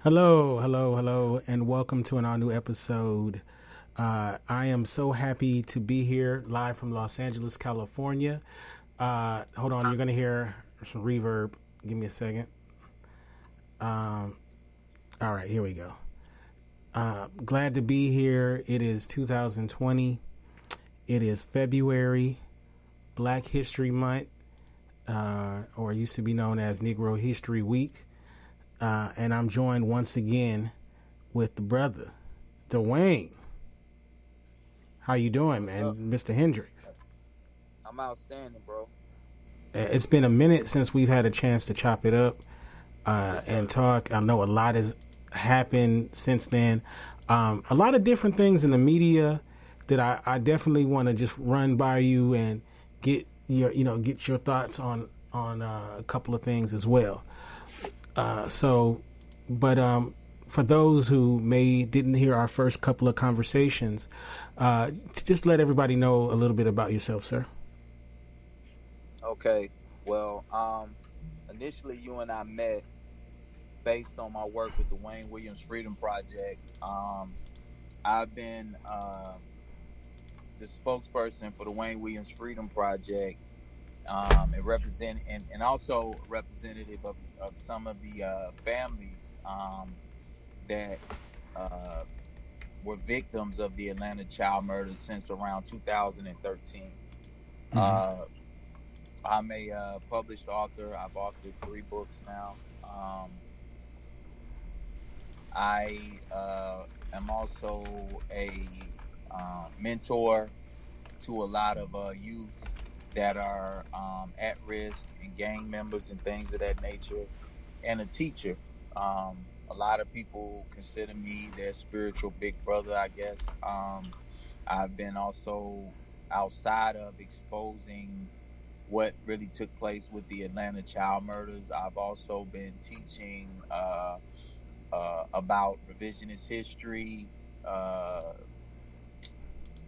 Hello, hello, hello, and welcome to an all new episode. I am so happy to be here live from Los Angeles, California. Hold on, you're going to hear some reverb. Give me a second. All right, here we go. Glad to be here. It is 2020. It is February, Black History Month, or used to be known as Negro History Week. And I'm joined once again with the brother, Dwayne. How you doing, man, Mr. Hendricks? I'm outstanding, bro. It's been a minute since we've had a chance to chop it up and talk. I know a lot has happened since then. A lot of different things in the media that I definitely want to just run by you and get your thoughts on a couple of things as well. For those who didn't hear our first couple of conversations, just let everybody know a little bit about yourself, sir. Okay. Well, initially you and I met based on my work with the Wayne Williams Freedom Project. I've been the spokesperson for the Wayne Williams Freedom Project, and also representative of some of the families that were victims of the Atlanta child murders since around 2013. Mm-hmm. I'm a published author. I've authored 3 books now. I am also a mentor to a lot of youth that are at risk and gang members and things of that nature, and a teacher. A lot of people consider me their spiritual big brother, I guess. I've been also, outside of exposing what really took place with the Atlanta child murders, I've also been teaching about revisionist history,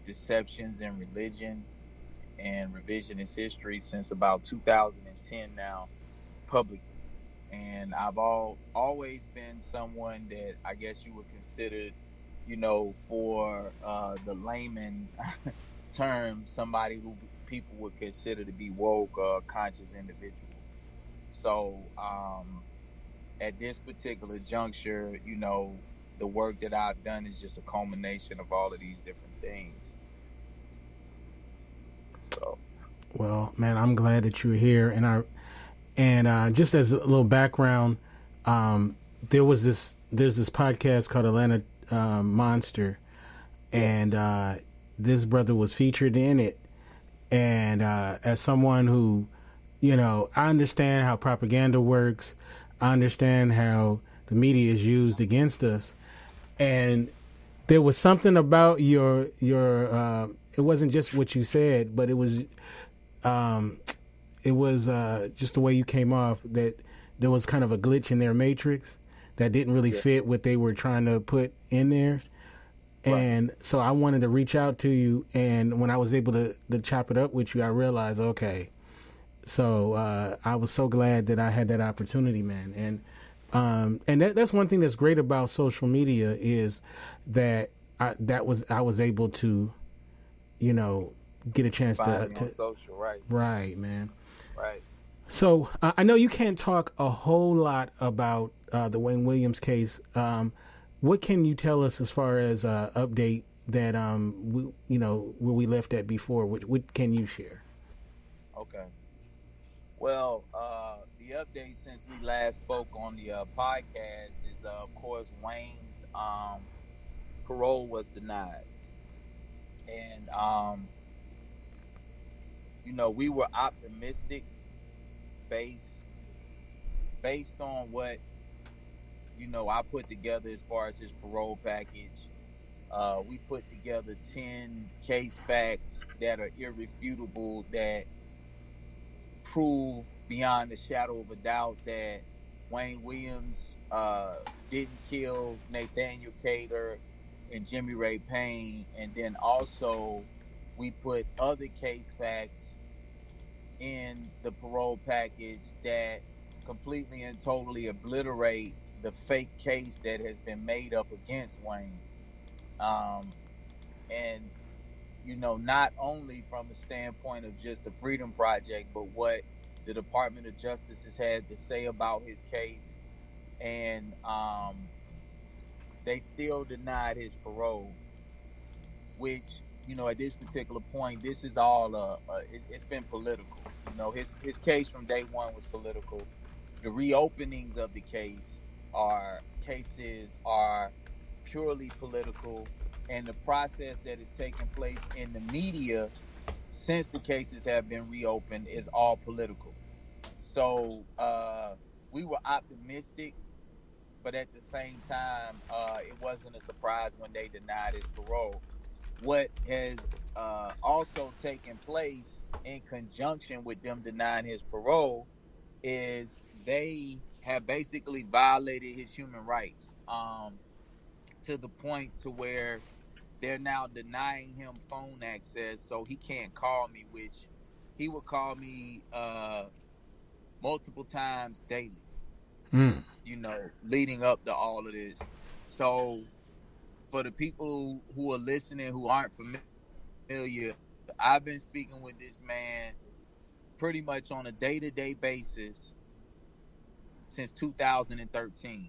deceptions in religion, and revisionist history since about 2010 now, publicly. And I've always been someone that I guess you would consider, for the layman term, somebody who people would consider to be woke or conscious individual. So at this particular juncture, the work that I've done is just a culmination of all of these different things. So, well, man, I'm glad that you're here, and just as a little background, there's this podcast called Atlanta Monster, and this brother was featured in it. And as someone who, I understand how propaganda works, I understand how the media is used against us, and there was something about your it wasn't just what you said, but it was just the way you came off, that there was kind of a glitch in their matrix that didn't really fit what they were trying to put in there. Right. And so I wanted to reach out to you, and when I was able to chop it up with you, I realized, okay, so I was so glad that I had that opportunity, man. And that's one thing that's great about social media is that I was able to, get a chance to social, right, man. Right. So I know you can't talk a whole lot about the Wayne Williams case. What can you tell us as far as update that where we left at before? What can you share? Okay. Well, the update since we last spoke on the podcast is, of course, Wayne's parole was denied, and we were optimistic based on what I put together as far as his parole package. We put together 10 case facts that are irrefutable, that prove beyond a shadow of a doubt that Wayne Williams didn't kill Nathaniel Cater and Jimmy Ray Payne. And then also we put other case facts in the parole package that completely and totally obliterate the fake case that has been made up against Wayne. And not only from a standpoint of just the Freedom Project, but what the Department of Justice has had to say about his case. And they still denied his parole, which, at this particular point, this is all, it's been political. His case from day one was political. The reopenings of the cases are purely political. And the process that is taking place in the media since the cases have been reopened is all political. So we were optimistic, but at the same time, it wasn't a surprise when they denied his parole. What has also taken place in conjunction with them denying his parole is they have basically violated his human rights to the point to where they're now denying him phone access, so he can't call me, which he would call me multiple times daily, leading up to all of this. So for the people who are listening who aren't familiar, I've been speaking with this man pretty much on a day-to-day basis since 2013.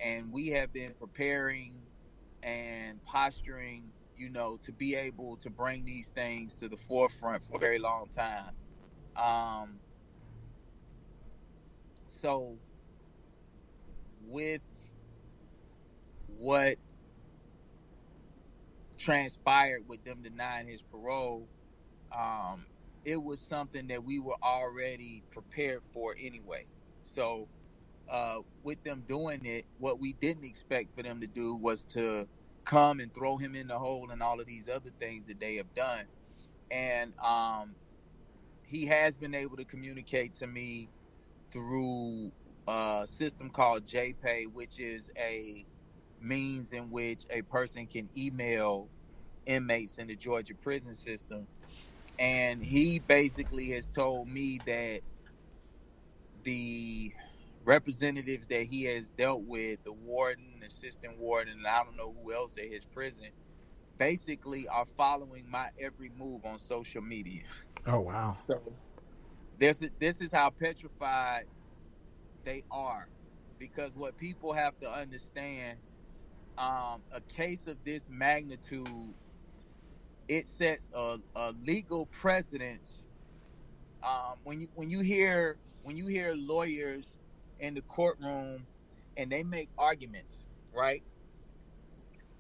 And we have been preparing and posturing, to be able to bring these things to the forefront for a very long time. So with what transpired with them denying his parole, it was something that we were already prepared for anyway. So with them doing it, what we didn't expect for them to do was to come and throw him in the hole and all of these other things that they have done. And he has been able to communicate to me through a system called JPay, which is a means in which a person can email inmates in the Georgia prison system. And he basically has told me that the representatives that he has dealt with, the warden, assistant warden, and I don't know who else at his prison, basically are following my every move on social media. Oh, wow. So this is how petrified they are. Because what people have to understand, a case of this magnitude, it sets a legal precedence. When you hear lawyers in the courtroom and they make arguments, right?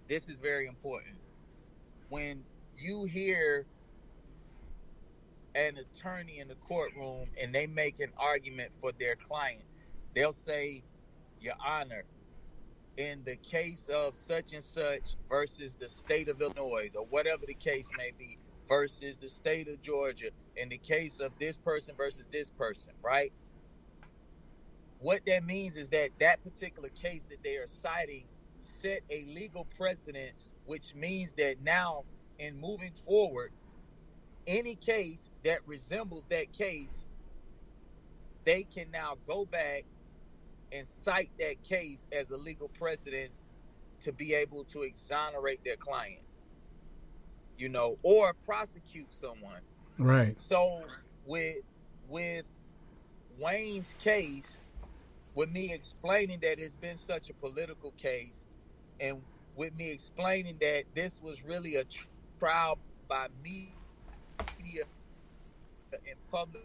This is very important. When you hear an attorney in the courtroom and they make an argument for their client, they'll say, Your Honor, in the case of such and such versus the state of Illinois, or whatever the case may be, versus the state of Georgia, in the case of this person versus this person, right? What that means is that particular case that they are citing set a legal precedence, which means that now, in moving forward, any case that resembles that case, they can now go back and cite that case as a legal precedence to be able to exonerate their client, or prosecute someone. Right. So with Wayne's case, with me explaining that it's been such a political case, and with me explaining that this was really a trial by media and public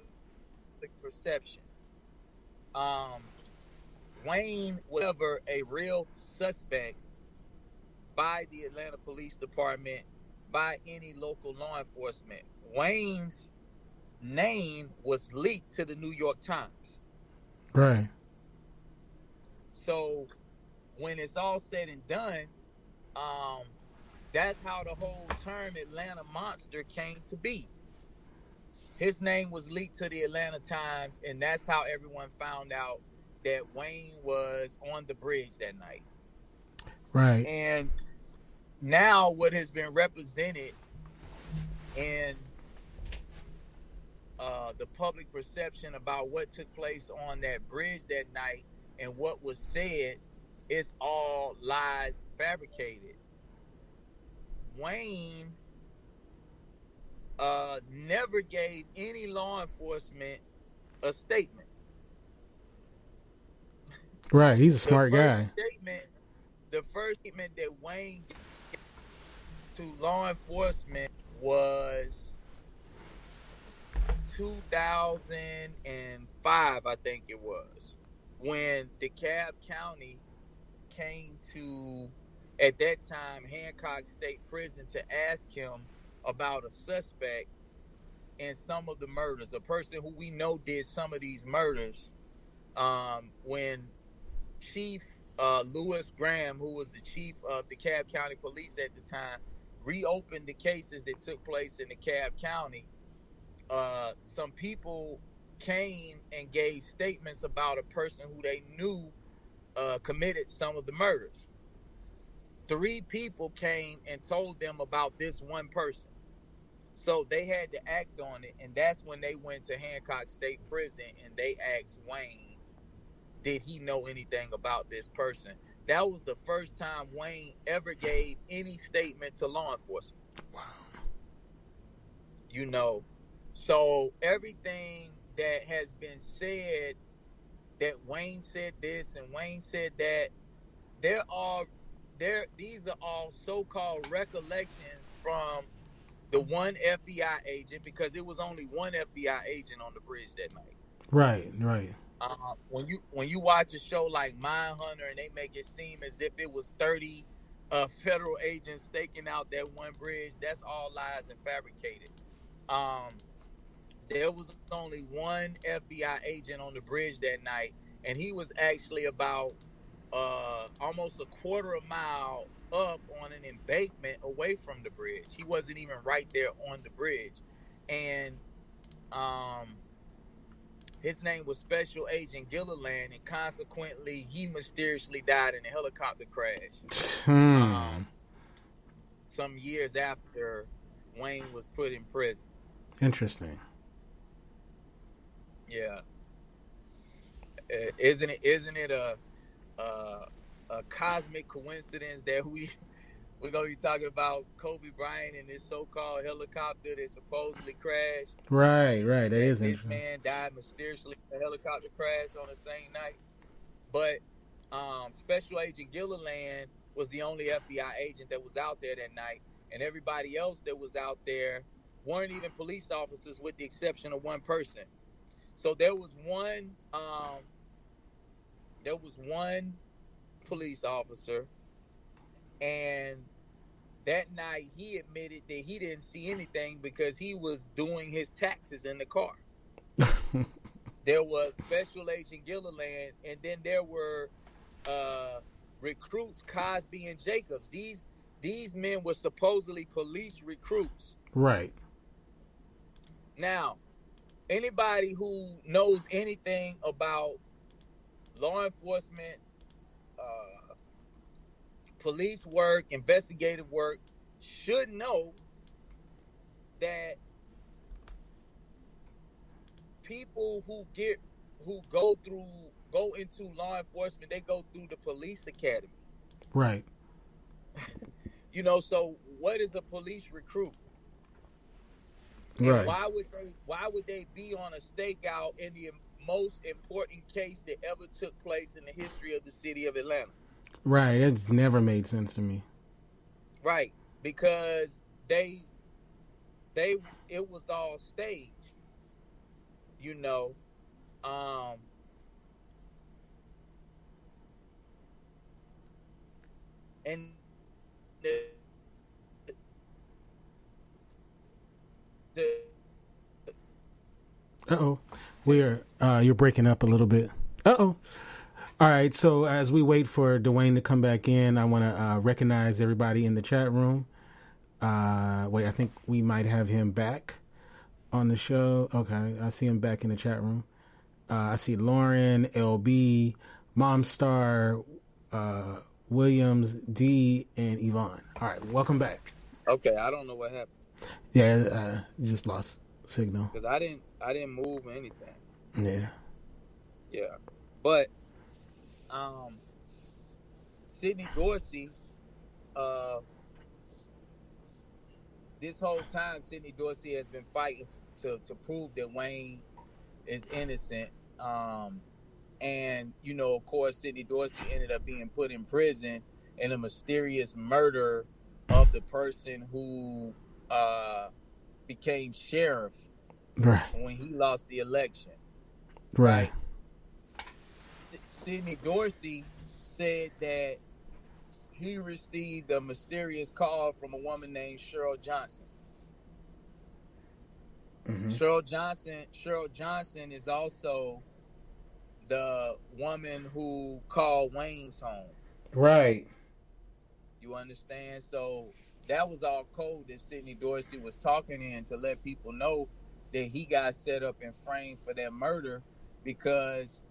perception, Wayne was never a real suspect by the Atlanta Police Department, by any local law enforcement. Wayne's name was leaked to the New York Times. Right. So when it's all said and done, that's how the whole term Atlanta Monster came to be. His name was leaked to the Atlanta Times, and that's how everyone found out that Wayne was on the bridge that night. Right. And now what has been represented in the public perception about what took place on that bridge that night and what was said, it's all lies, fabricated. Wayne never gave any law enforcement a statement. Right, he's a smart guy. The first statement that Wayne gave to law enforcement was 2005, I think it was, when DeKalb County came to, at that time, Hancock State Prison to ask him about a suspect in some of the murders, a person who we know did some of these murders. When Chief Lewis Graham, who was the chief of DeKalb County Police at the time, reopened the cases that took place in DeKalb County, some people came and gave statements about a person who they knew committed some of the murders. 3 people came and told them about this one person. So they had to act on it, and that's when they went to Hancock State Prison and they asked Wayne, did he know anything about this person? That was the first time Wayne ever gave any statement to law enforcement. Wow. You know, so everything that has been said, that Wayne said this and Wayne said that, these are all so-called recollections from the one FBI agent, because it was only one FBI agent on the bridge that night. Right. When you watch a show like Mindhunter and they make it seem as if it was 30 federal agents staking out that one bridge, that's all lies and fabricated. There was only one FBI agent on the bridge that night, and he was actually about almost a quarter of a mile up on an embankment away from the bridge. He wasn't even right there on the bridge. And his name was Special Agent Gilliland, and consequently he mysteriously died in a helicopter crash some years after Wayne was put in prison. Interesting. Yeah. Isn't it a cosmic coincidence that we're gonna be talking about Kobe Bryant and this so-called helicopter that supposedly crashed? Right. That is interesting. This man died mysteriously in a helicopter crash on the same night. But Special Agent Gilliland was the only FBI agent that was out there that night, and everybody else that was out there weren't even police officers, with the exception of one person. So there was one police officer, and that night he admitted that he didn't see anything because he was doing his taxes in the car. There was Special Agent Gilliland, and then there were recruits Cosby and Jacobs. These men were supposedly police recruits. Right. Now, anybody who knows anything about law enforcement, police work, investigative work, should know that people who go into law enforcement, they go through the police academy. Right. You know, so what is a police recruit? Right. And why would they be on a stakeout in the most important case that ever took place in the history of the city of Atlanta? Right. It's never made sense to me. Right. Because it was all staged. You know. And you're breaking up a little bit. All right, so as we wait for Dwayne to come back in, I want to recognize everybody in the chat room. I think we might have him back on the show. Okay, I see him back in the chat room. I see Lauren, LB, Momstar, Williams, D, and Yvonne. All right, welcome back. Okay, I don't know what happened. Yeah, just lost signal. Because I didn't move or anything. Yeah. Yeah. But Sidney Dorsey, uh, this whole time, Sidney Dorsey has been fighting to prove that Wayne is innocent. And, you know, of course, Sidney Dorsey ended up being put in prison in a mysterious murder of the person who became sheriff when he lost the election. Right. Sidney Dorsey said that he received a mysterious call from a woman named Cheryl Johnson. Mm-hmm. Cheryl Johnson is also the woman who called Wayne's home. Right. You understand? So that was all code that Sidney Dorsey was talking in to let people know that he got set up and framed for that murder, because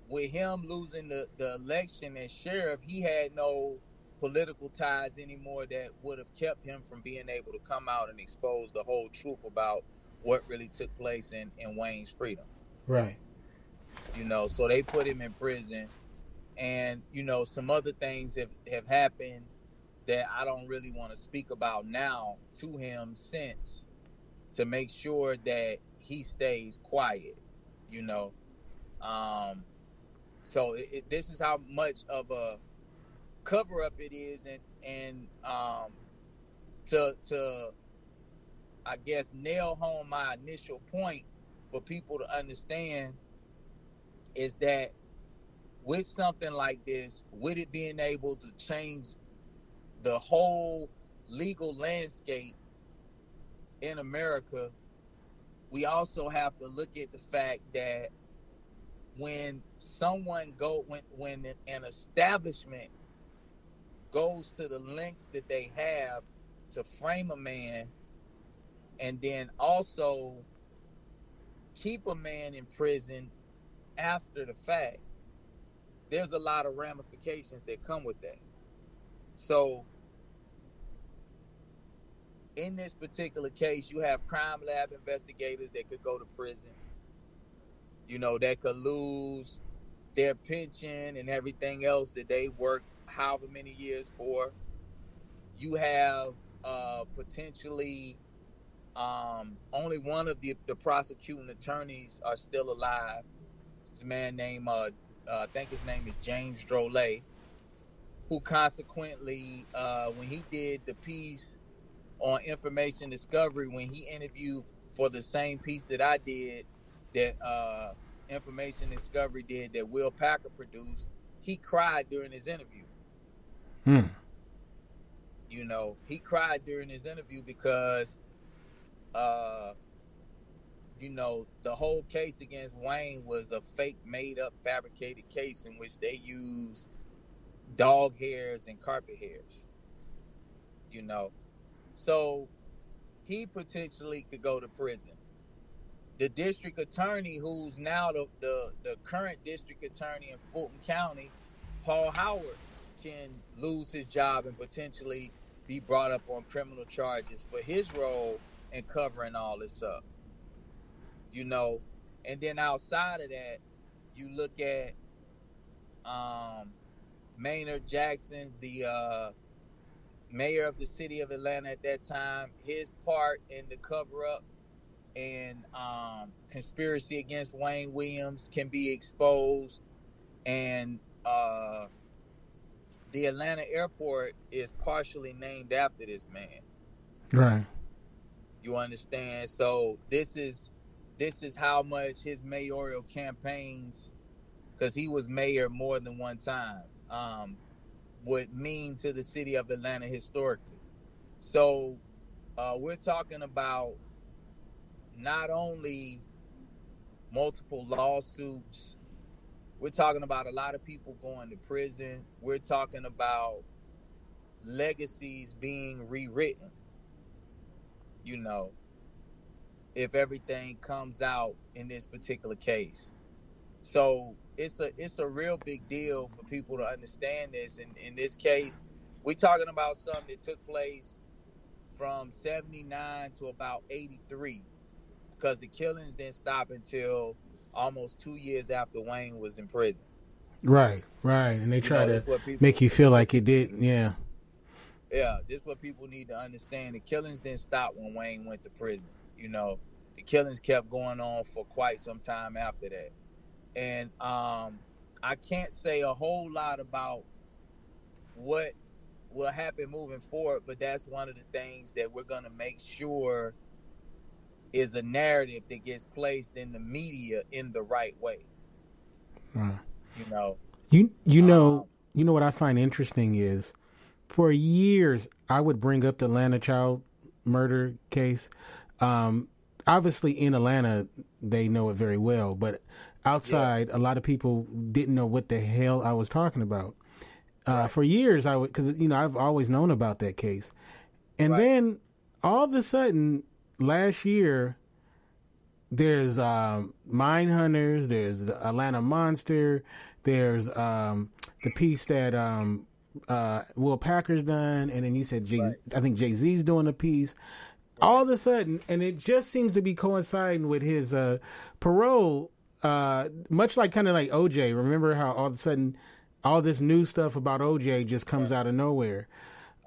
with him losing the election as sheriff, he had no political ties anymore that would have kept him from being able to come out and expose the whole truth about what really took place in Wayne's freedom. Right. You know, so they put him in prison, and, you know, some other things have happened that I don't really want to speak about now to him since, to make sure that he stays quiet, you know. So this is how much of a cover up it is, and to I guess nail home my initial point for people to understand is that with something like this, with it being able to change the whole legal landscape in America, we also have to look at the fact that when an establishment goes to the lengths that they have to frame a man and then also keep a man in prison after the fact, there's a lot of ramifications that come with that. So in this particular case, you have crime lab investigators that could go to prison, you know, that could lose their pension and everything else that they worked however many years for. You have potentially only one of the prosecuting attorneys are still alive. It's a man named, I think his name is James Drolet, who consequently, when he did the piece on information discovery, when he interviewed for the same piece that I did, that information discovery did, that Will Packer produced, he cried during his interview. You know, he cried during his interview because you know, the whole case against Wayne was a fake, made-up, fabricated case in which they used dog hairs and carpet hairs, you know. So he potentially could go to prison. The district attorney, who's now the current district attorney in Fulton County, Paul Howard, can lose his job and potentially be brought up on criminal charges for his role in covering all this up. You know, and then outside of that, you look at Maynard Jackson, the mayor of the city of Atlanta at that time, his part in the cover-up and conspiracy against Wayne Williams can be exposed, and the Atlanta airport is partially named after this man. Right. You understand? So this is how much his mayoral campaigns, because he was mayor more than one time, would mean to the city of Atlanta historically. So we're talking about not only multiple lawsuits, we're talking about a lot of people going to prison. We're talking about legacies being rewritten, you know, if everything comes out in this particular case. So it's a real big deal for people to understand this. And in this case, we're talking about something that took place from 79 to about 83, because the killings didn't stop until almost 2 years after Wayne was in prison. Right, right. And they try to That's what people. make you feel like it did. Yeah. Yeah, this is what people need to understand. The killings didn't stop when Wayne went to prison. The killings kept going on for quite some time after that. And I can't say a whole lot about what will happen moving forward, but that's one of the things that we're going to make sure is a narrative that gets placed in the media in the right way. Right. You know, You know what I find interesting is, for years I would bring up the Atlanta child murder case. Obviously, in Atlanta, they know it very well, but outside, a lot of people didn't know what the hell I was talking about. For years, because I've always known about that case, and then all of a sudden, last year, there's Mine Hunters, there's the Atlanta Monster, there's the piece that Will Packer's done, and then you said I think Jay-Z's doing a piece. All of a sudden, and it just seems to be coinciding with his parole, much like kind of like OJ. Remember how all of a sudden all this new stuff about OJ just comes out of nowhere.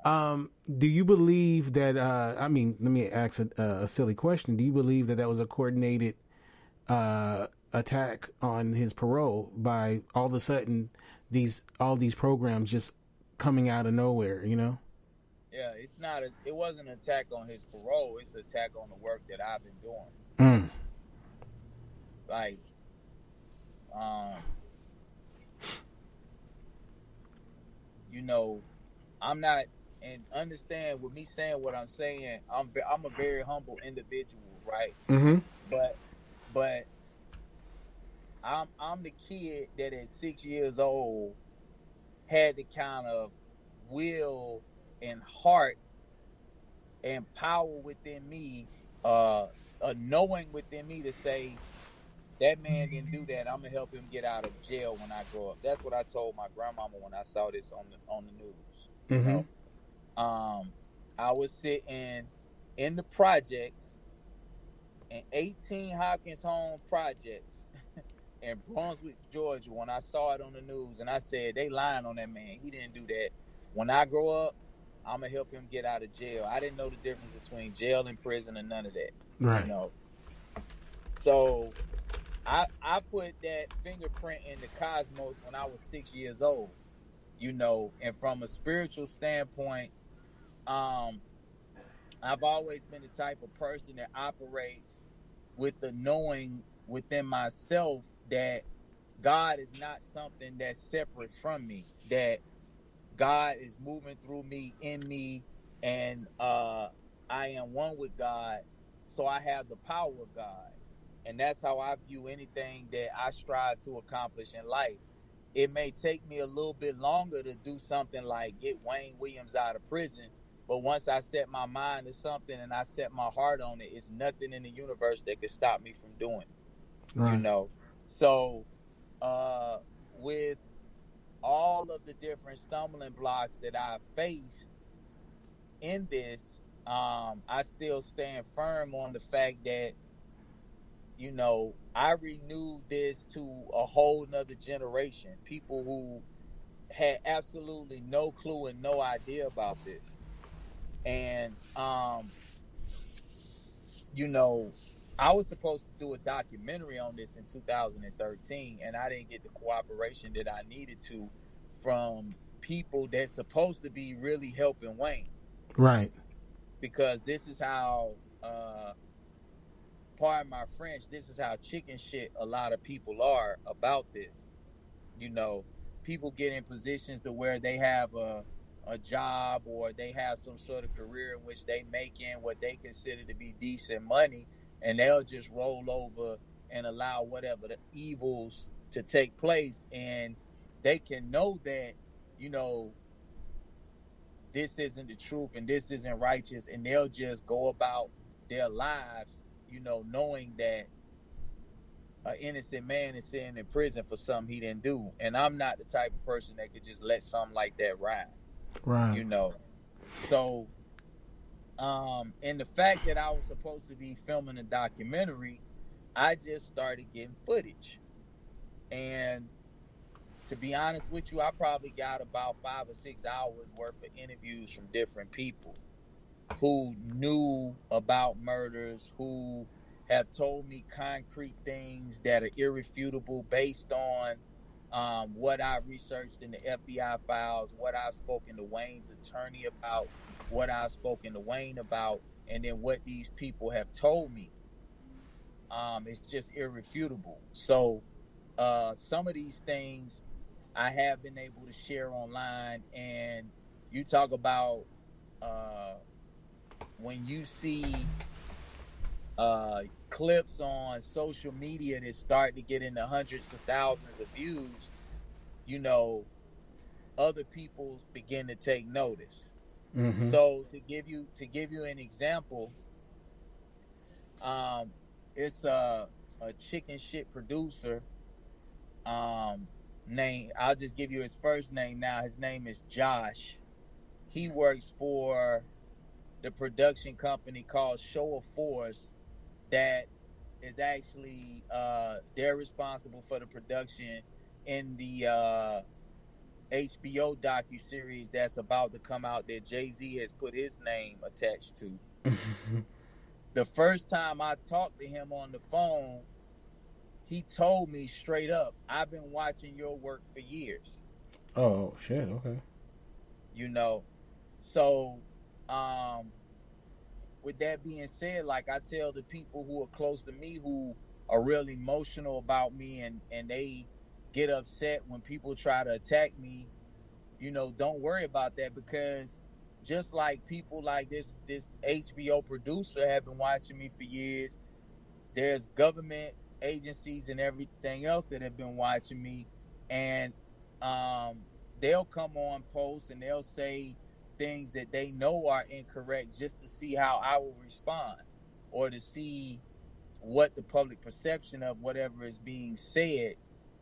Do you believe that, let me ask a silly question. Do you believe that was a coordinated attack on his parole by all of a sudden all these programs just coming out of nowhere, Yeah, it wasn't an attack on his parole. It's an attack on the work that I've been doing. Like, I'm not, and understand with me saying what I'm saying, I'm a very humble individual, right? Mm-hmm. But I'm the kid that at 6 years old had the kind of will and heart and power within me, a knowing within me to say, that man didn't do that. I'm gonna help him get out of jail when I grow up. That's what I told my grandmama when I saw this on the news. Mm-hmm. I was sitting in the projects, in 18 Hopkins Home projects in Brunswick, Georgia, when I saw it on the news, and I said, they lying on that man. He didn't do that. When I grow up, I'm gonna help him get out of jail. I didn't know the difference between jail and prison and none of that. Right. So I put that fingerprint in the cosmos when I was 6 years old. And from a spiritual standpoint, I've always been the type of person that operates with the knowing within myself that God is not something that's separate from me, that God is moving through me, in me, and I am one with God, so I have the power of God. And that's how I view anything that I strive to accomplish in life. It may take me a little bit longer to do something like get Wayne Williams out of prison, but once I set my mind to something and I set my heart on it, it's nothing in the universe that could stop me from doing it. Right. So with all of the different stumbling blocks that I've faced in this, I still stand firm on the fact that, I renewed this to a whole nother generation, people who had absolutely no clue and no idea about this. And, I was supposed to do a documentary on this in 2013, and I didn't get the cooperation that I needed to from people that's supposed to be really helping Wayne. Right. Because this is how, pardon my French, this is how chicken shit a lot of people are about this. People get in positions to where they have a job or they have some sort of career in which they make in what they consider to be decent money, and they'll just roll over and allow whatever the evils to take place, and they can know that, this isn't the truth and this isn't righteous, and they'll just go about their lives, knowing that an innocent man is sitting in prison for something he didn't do. And I'm not the type of person that could just let something like that ride. Right. So, and the fact that I was supposed to be filming a documentary, I just started getting footage. And to be honest with you, I probably got about 5 or 6 hours worth of interviews from different people who knew about murders, who have told me concrete things that are irrefutable based on what I researched in the FBI files, what I've spoken to Wayne's attorney about, what I've spoken to Wayne about, and then what these people have told me. It's just irrefutable. So some of these things I have been able to share online, and you talk about when you see clips on social media that start to get into hundreds of thousands of views, you know, other people begin to take notice. Mm-hmm. So to give you an example, it's a chicken shit producer name. I'll just give you his first name now. His name is Josh. He works for the production company called Show of Force that is actually they're responsible for the production in the HBO docuseries that's about to come out that Jay-Z has put his name attached to. The first time I talked to him on the phone, he told me straight up, I've been watching your work for years. Oh, shit, okay. You know, so with that being said, like I tell the people who are close to me who are real emotional about me and they get upset when people try to attack me, you know, don't worry about that, because just like people like this HBO producer have been watching me for years, there's government agencies and everything else that have been watching me, and they'll come on posts and they'll say things that they know are incorrect just to see how I will respond, or to see what the public perception of whatever is being said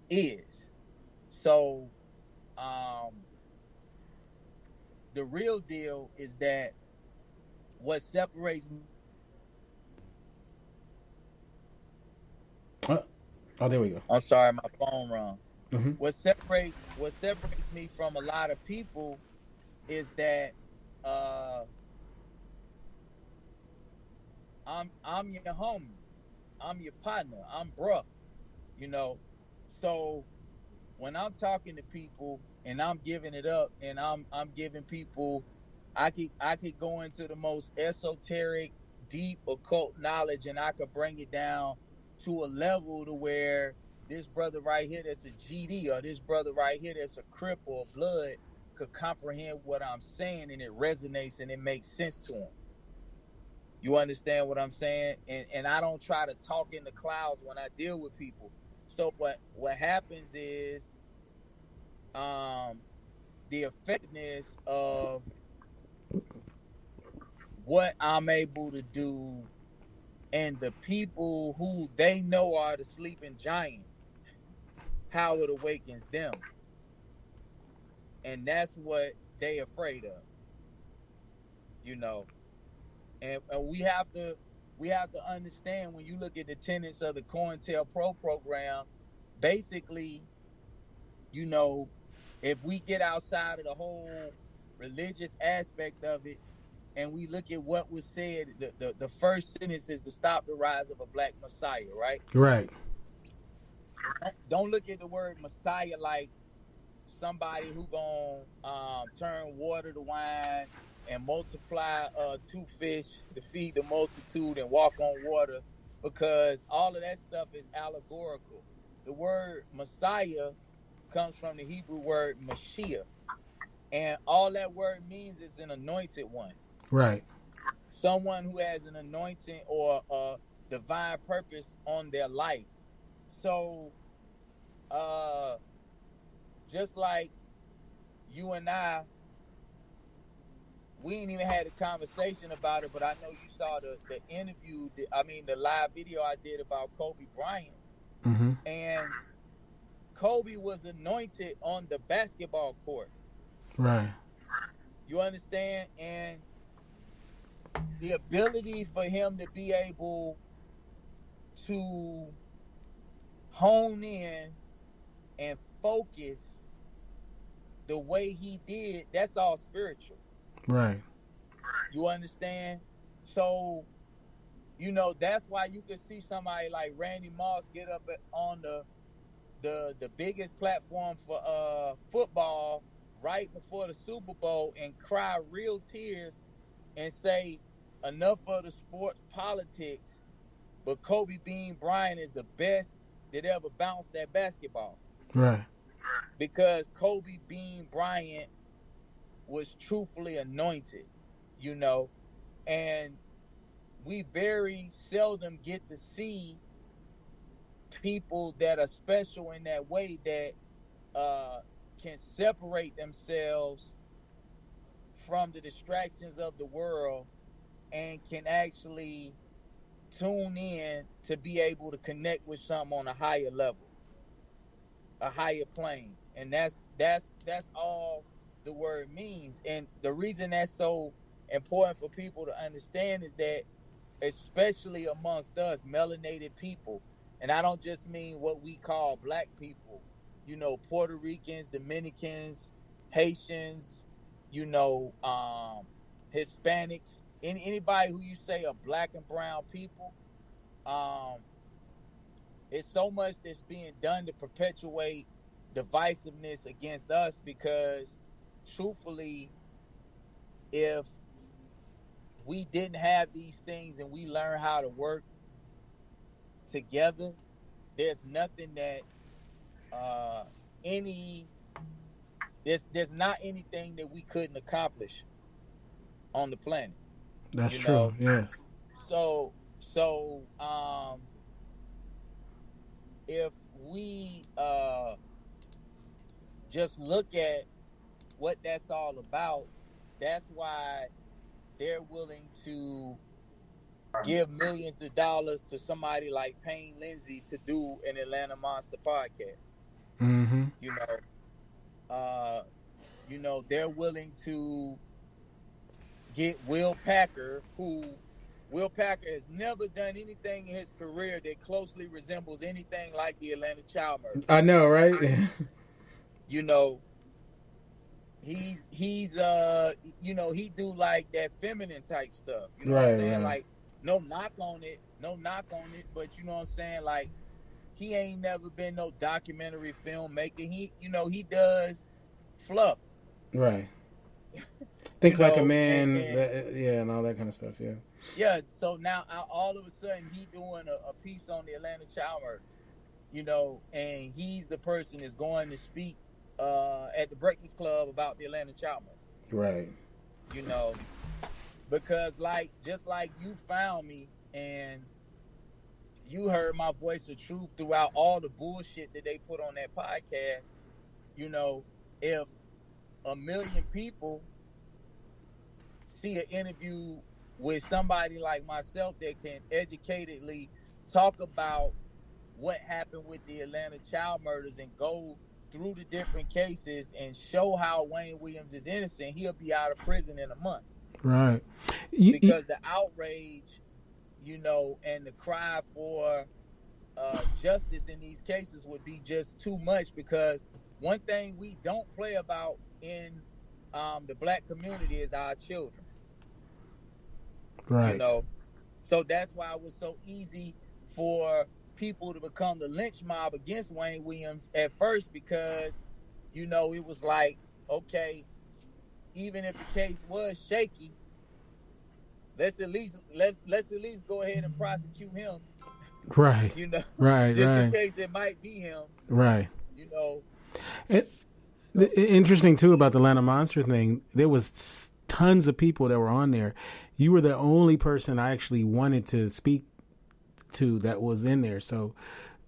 is. So the real deal is that what separates me. Oh, there we go. I'm sorry, my phone rung. Mm-hmm. What separates me from a lot of people is that I'm your homie, I'm your partner, I'm bruh, you know. So when I'm talking to people and I'm giving it up and I'm giving people, I could go into the most esoteric, deep occult knowledge, and I could bring it down to a level to where this brother right here that's a GD, or this brother right here that's a Crip or a Blood, could comprehend what I'm saying, and it resonates and it makes sense to him. You understand what I'm saying? And I don't try to talk in the clouds when I deal with people. So what happens is the effectiveness of what I'm able to do, and the people who they know are the sleeping giant, how it awakens them. And that's what they afraid of, you know. And we have to understand, when you look at the tenets of the COINTELPRO program, basically, you know, if we get outside of the whole religious aspect of it, and we look at what was said, the first sentence is to stop the rise of a black messiah, right? Right. Don't look at the word messiah like somebody who gonna turn water to wine and multiply 2 fish to feed the multitude and walk on water, because all of that stuff is allegorical. The word Messiah comes from the Hebrew word Mashiach, and all that word means is an anointed one. Right. Someone who has an anointing or a divine purpose on their life. So just like you and I, we ain't even had a conversation about it, but I know you saw the interview, the live video I did about Kobe Bryant. Mm-hmm. And Kobe was anointed on the basketball court. Right. You understand? And the ability for him to be able to hone in and focus the way he did, that's all spiritual. Right. You understand? So, you know, that's why you can see somebody like Randy Moss get up on the biggest platform for football right before the Super Bowl and cry real tears and say enough of the sports politics, but Kobe Bean Bryant is the best that ever bounced that basketball. Right. Because Kobe Bean Bryant was truthfully anointed, you know, and we very seldom get to see people that are special in that way, that can separate themselves from the distractions of the world and can actually tune in to be able to connect with something on a higher level, a higher plane. And that's all the word means. And the reason that's so important for people to understand is that, especially amongst us melanated people, and I don't just mean what we call black people, you know, Puerto Ricans, Dominicans, Haitians, you know, Hispanics, anybody who you say are black and brown people, it's so much that's being done to perpetuate divisiveness against us, because truthfully, if we didn't have these things and we learn how to work together, there's nothing that there's not anything that we couldn't accomplish on the planet. That's true. Yes. So if we just look at what that's all about, that's why they're willing to give millions of dollars to somebody like Payne Lindsay to do an Atlanta Monster podcast. Mm-hmm. You know, they're willing to get Will Packer, who Will Packer has never done anything in his career that closely resembles anything like the Atlanta child murder. I know, right? You know, he's you know, he do like that feminine type stuff. You know what I'm saying? Like, no knock on it, but you know what I'm saying? Like, he ain't never been no documentary filmmaker. He, you know, he does fluff. Right. Think like a man, and all that kind of stuff, yeah. Yeah, so now all of a sudden he doing a piece on the Atlanta child murder, you know, and he's the person that's going to speak at the Breakfast Club about the Atlanta child murder. Right. You know, because just like you found me and you heard my voice of truth throughout all the bullshit that they put on that podcast, you know, if 1 million people see an interview with somebody like myself that can educatedly talk about what happened with the Atlanta child murders and go through the different cases and show how Wayne Williams is innocent, he'll be out of prison in a month. Right. Because the outrage, you know, and the cry for justice in these cases would be just too much, because one thing we don't play about in the black community is our children. Right. You know, so that's why it was so easy for people to become the lynch mob against Wayne Williams at first, because, you know, it was like, okay, even if the case was shaky, let's at least go ahead and prosecute him. Right. You know, right. Just right. in case it might be him. Right. You know. Interesting too about the Atlanta Monster thing. There was tons of people that were on there. You were the only person I actually wanted to speak to that was in there. So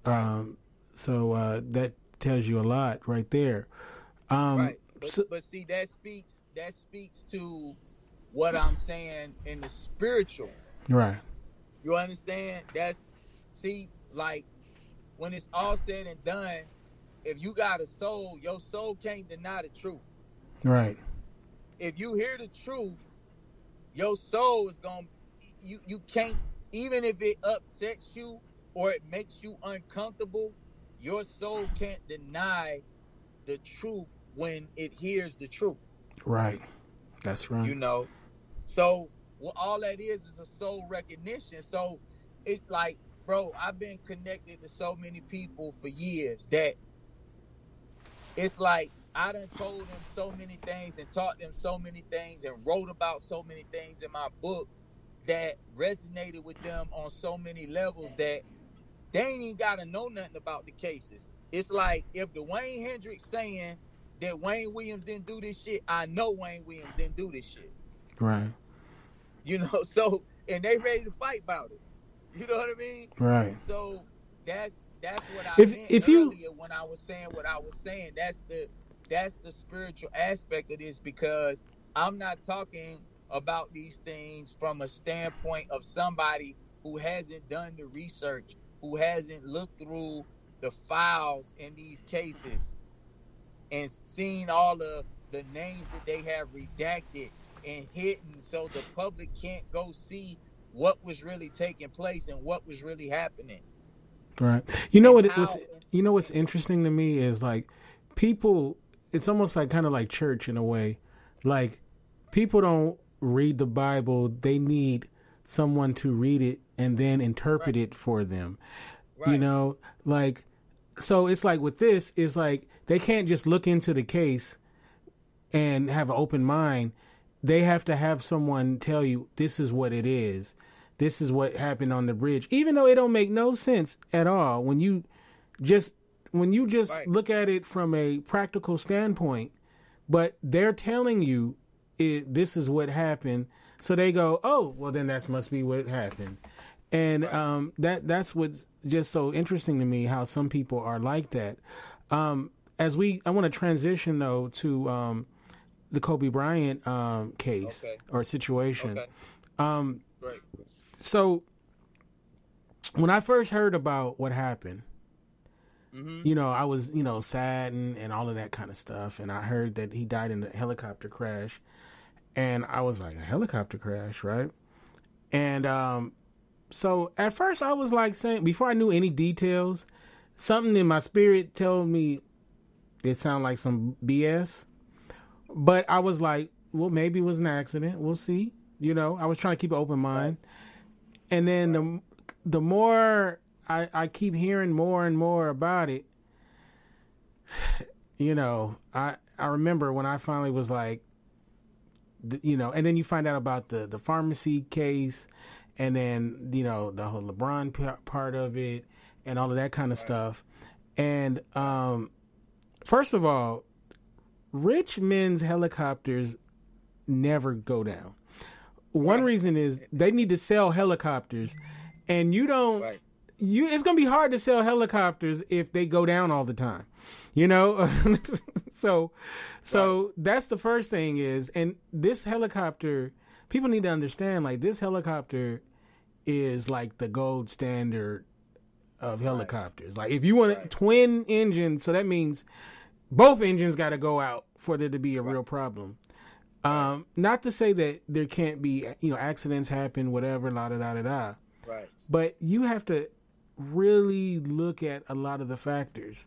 that tells you a lot right there. Right. But see, that speaks to what I'm saying in the spiritual. Right. You understand? Like, when it's all said and done, if you got a soul, your soul can't deny the truth. Right. If you hear the truth, your soul is going to, you can't, even if it upsets you or it makes you uncomfortable, your soul can't deny the truth when it hears the truth. Right. That's right. You know, so what all that is a soul recognition. So it's like, bro, I've been connected to so many people for years that it's like I done told them so many things and taught them so many things and wrote about so many things in my book that resonated with them on so many levels that they ain't even gotta know nothing about the cases. It's like if Dwayne Hendricks saying that Wayne Williams didn't do this shit, I know Wayne Williams didn't do this shit. Right. You know, so and they ready to fight about it. You know what I mean? Right. So that's what I meant if earlier when I was saying what I was saying. That's the spiritual aspect of this, because I'm not talking about these things from a standpoint of somebody who hasn't done the research, who hasn't looked through the files in these cases and seen all of the names that they have redacted and hidden so the public can't go see what was really taking place and what was really happening. Right. You know what? What's interesting to me is like people. It's almost like kind of like church in a way. Like people don't read the Bible; they need someone to read it and then interpret it for them. Right. You know, like so. It's like with this, it's like they can't just look into the case and have an open mind. They have to have someone tell you this is what it is. This is what happened on the bridge, even though it don't make no sense at all when you just right. Look at it from a practical standpoint. But they're telling you this is what happened, so they go, "Oh, well, then that must be what happened." And right. That's what's just so interesting to me, how some people are like that. I want to transition though to the Kobe Bryant case or situation. Okay. Right. So when I first heard about what happened, you know, I was, you know, sad and all of that kind of stuff. And I heard that he died in a helicopter crash. And I was like, a helicopter crash, right? And so at first I was like saying, before I knew any details, something in my spirit told me it sounded like some BS. But I was like, well, maybe it was an accident. We'll see. You know, I was trying to keep an open mind. And then the more I keep hearing more and more about it, you know, I remember when I finally was like, you know, and then you find out about the pharmacy case, and then, you know, the whole LeBron part of it and all of that kind of stuff. And first of all, rich men's helicopters never go down. One reason is they need to sell helicopters, and you don't. Right. It's gonna be hard to sell helicopters if they go down all the time, you know. so that's the first thing is, and this helicopter, people need to understand, like this helicopter is like the gold standard of helicopters. Like if you want a twin engine, so that means both engines got to go out for there to be a real problem. Not to say that there can't be, you know, accidents happen, whatever, la da da da da. Right. But you have to really look at a lot of the factors.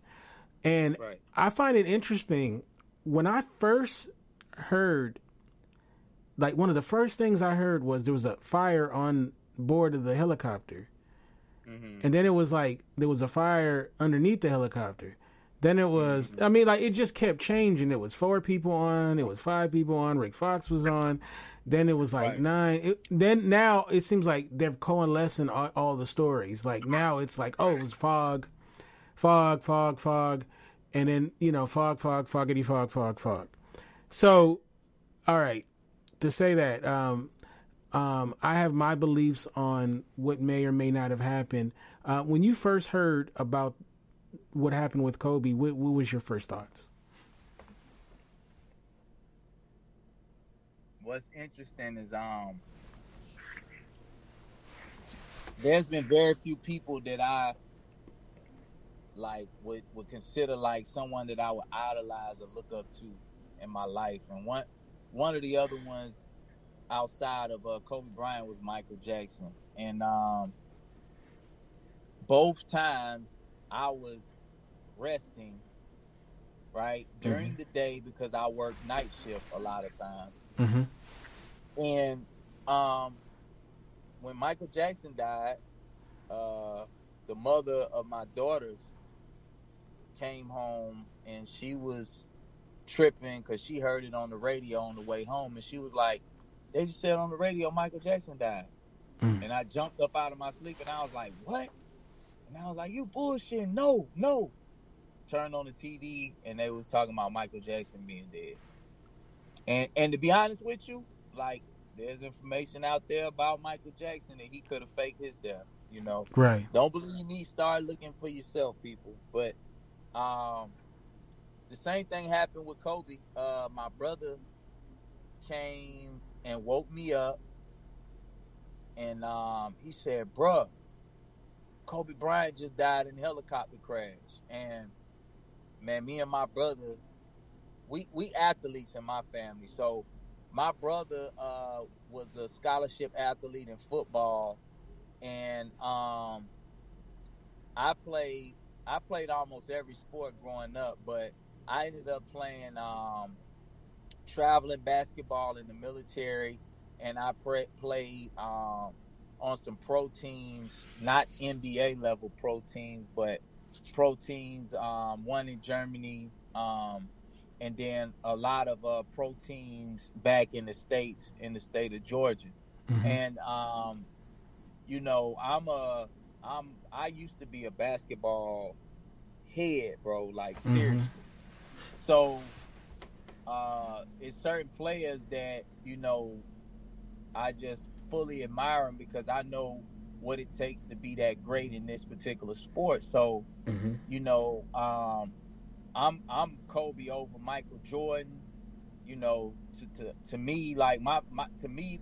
And I find it interesting when I first heard, like one of the first things I heard was there was a fire on board of the helicopter. Mm-hmm. And then it was like there was a fire underneath the helicopter. Then it was, I mean, like, it just kept changing. It was 4 people on. It was 5 people on. Rick Fox was on. Then it was like 9. Then now it seems like they're coalescing all the stories. Like now it's like, oh, it was fog. And then, you know, foggity fog. So, all right, to say that, I have my beliefs on what may or may not have happened. When you first heard about what happened with Kobe, what was your first thoughts? What's interesting is there's been very few people that I like would consider like someone that I would idolize or look up to in my life, and one of the other ones outside of Kobe Bryant was Michael Jackson, and both times I was resting right, during the day because I work night shift a lot of times. Mm-hmm. And when Michael Jackson died, the mother of my daughters came home and she was tripping because she heard it on the radio on the way home, and she was like, they just said on the radio Michael Jackson died. And I jumped up out of my sleep and I was like, what? And I was like, you bullshit. No. Turned on the TV and they was talking about Michael Jackson being dead. And to be honest with you, like, there's information out there about Michael Jackson that he could have faked his death, you know. Right. Don't believe me, start looking for yourself, people. But the same thing happened with Kobe. My brother came and woke me up, and he said, bruh, Kobe Bryant just died in a helicopter crash. And, man, me and my brother, we athletes in my family. So my brother was a scholarship athlete in football, and I played almost every sport growing up, but I ended up playing traveling basketball in the military, and I played on some pro teams, not NBA level pro teams, but pro teams, one in Germany, and then a lot of pro teams back in the States, in the state of Georgia. Mm-hmm. And you know, I used to be a basketball head, bro, like seriously. Mm-hmm. So it's certain players that, you know, I just fully admire them because I know what it takes to be that great in this particular sport. So, mm-hmm. you know, I'm Kobe over Michael Jordan. You know, to me, like to me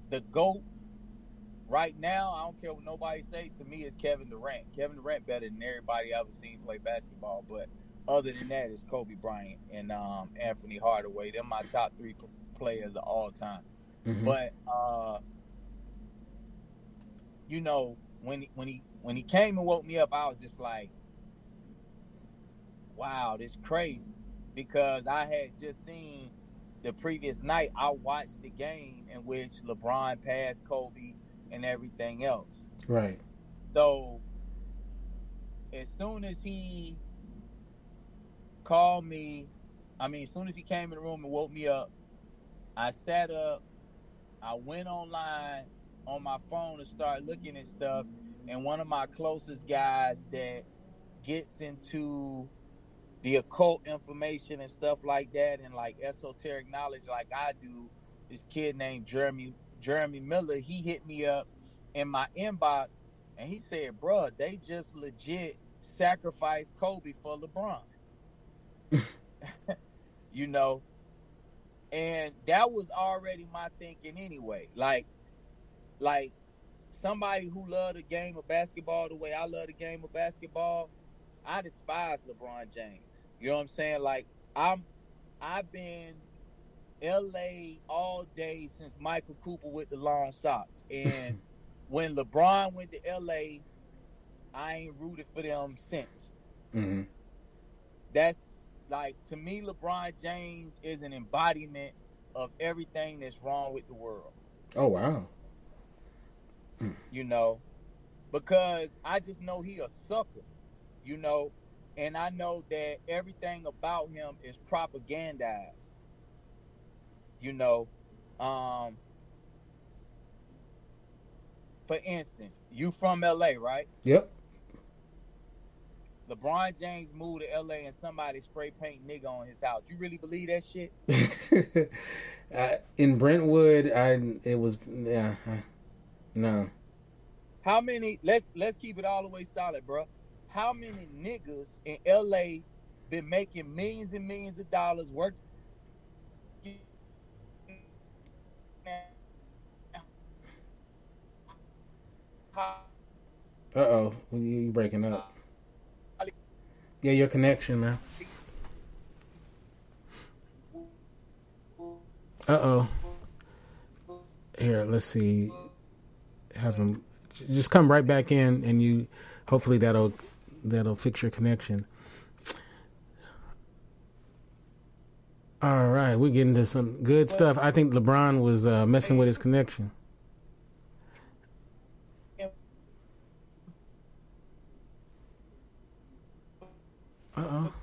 the GOAT right now, I don't care what nobody say, to me is Kevin Durant. Kevin Durant better than everybody I've ever seen play basketball, but other than that, it's Kobe Bryant and Anthony Hardaway. They're my top three players of all time. Mm-hmm. But you know, when he came and woke me up, I was just like, wow, this is crazy. Because I had just seen the previous night, I watched the game in which LeBron passed Kobe and everything else. Right. So as soon as he called me, as soon as he came in the room and woke me up, I sat up, I went online on my phone to start looking at stuff, and one of my closest guys that gets into the occult information and stuff like that, and like esoteric knowledge like I do, this kid named Jeremy Miller, he hit me up in my inbox and he said, bruh, they just legit sacrificed Kobe for LeBron. You know, and that was already my thinking anyway. Like somebody who loved the game of basketball the way I love the game of basketball, I despise LeBron James. You know what I'm saying? Like, I've been LA all day since Michael Cooper with the long socks. And when LeBron went to LA, I ain't rooted for them since. Mm-hmm. That's like, to me, LeBron James is an embodiment of everything that's wrong with the world. Oh, wow. You know, because I just know he a sucker, you know, and I know that everything about him is propagandized, you know. For instance, you from LA, right? Yep. LeBron James moved to LA and somebody spray paint nigga on his house. You really believe that shit? In Brentwood, no. How many? Let's keep it all the way solid, bro. How many niggas in LA been making millions and millions of dollars working? Uh-oh, you breaking up. Yeah, your connection, man. Uh-oh. Here, let's see. Have him just come right back in, and you. Hopefully that'll fix your connection. All right, we're getting to some good stuff. I think LeBron was messing with his connection. Uh-oh.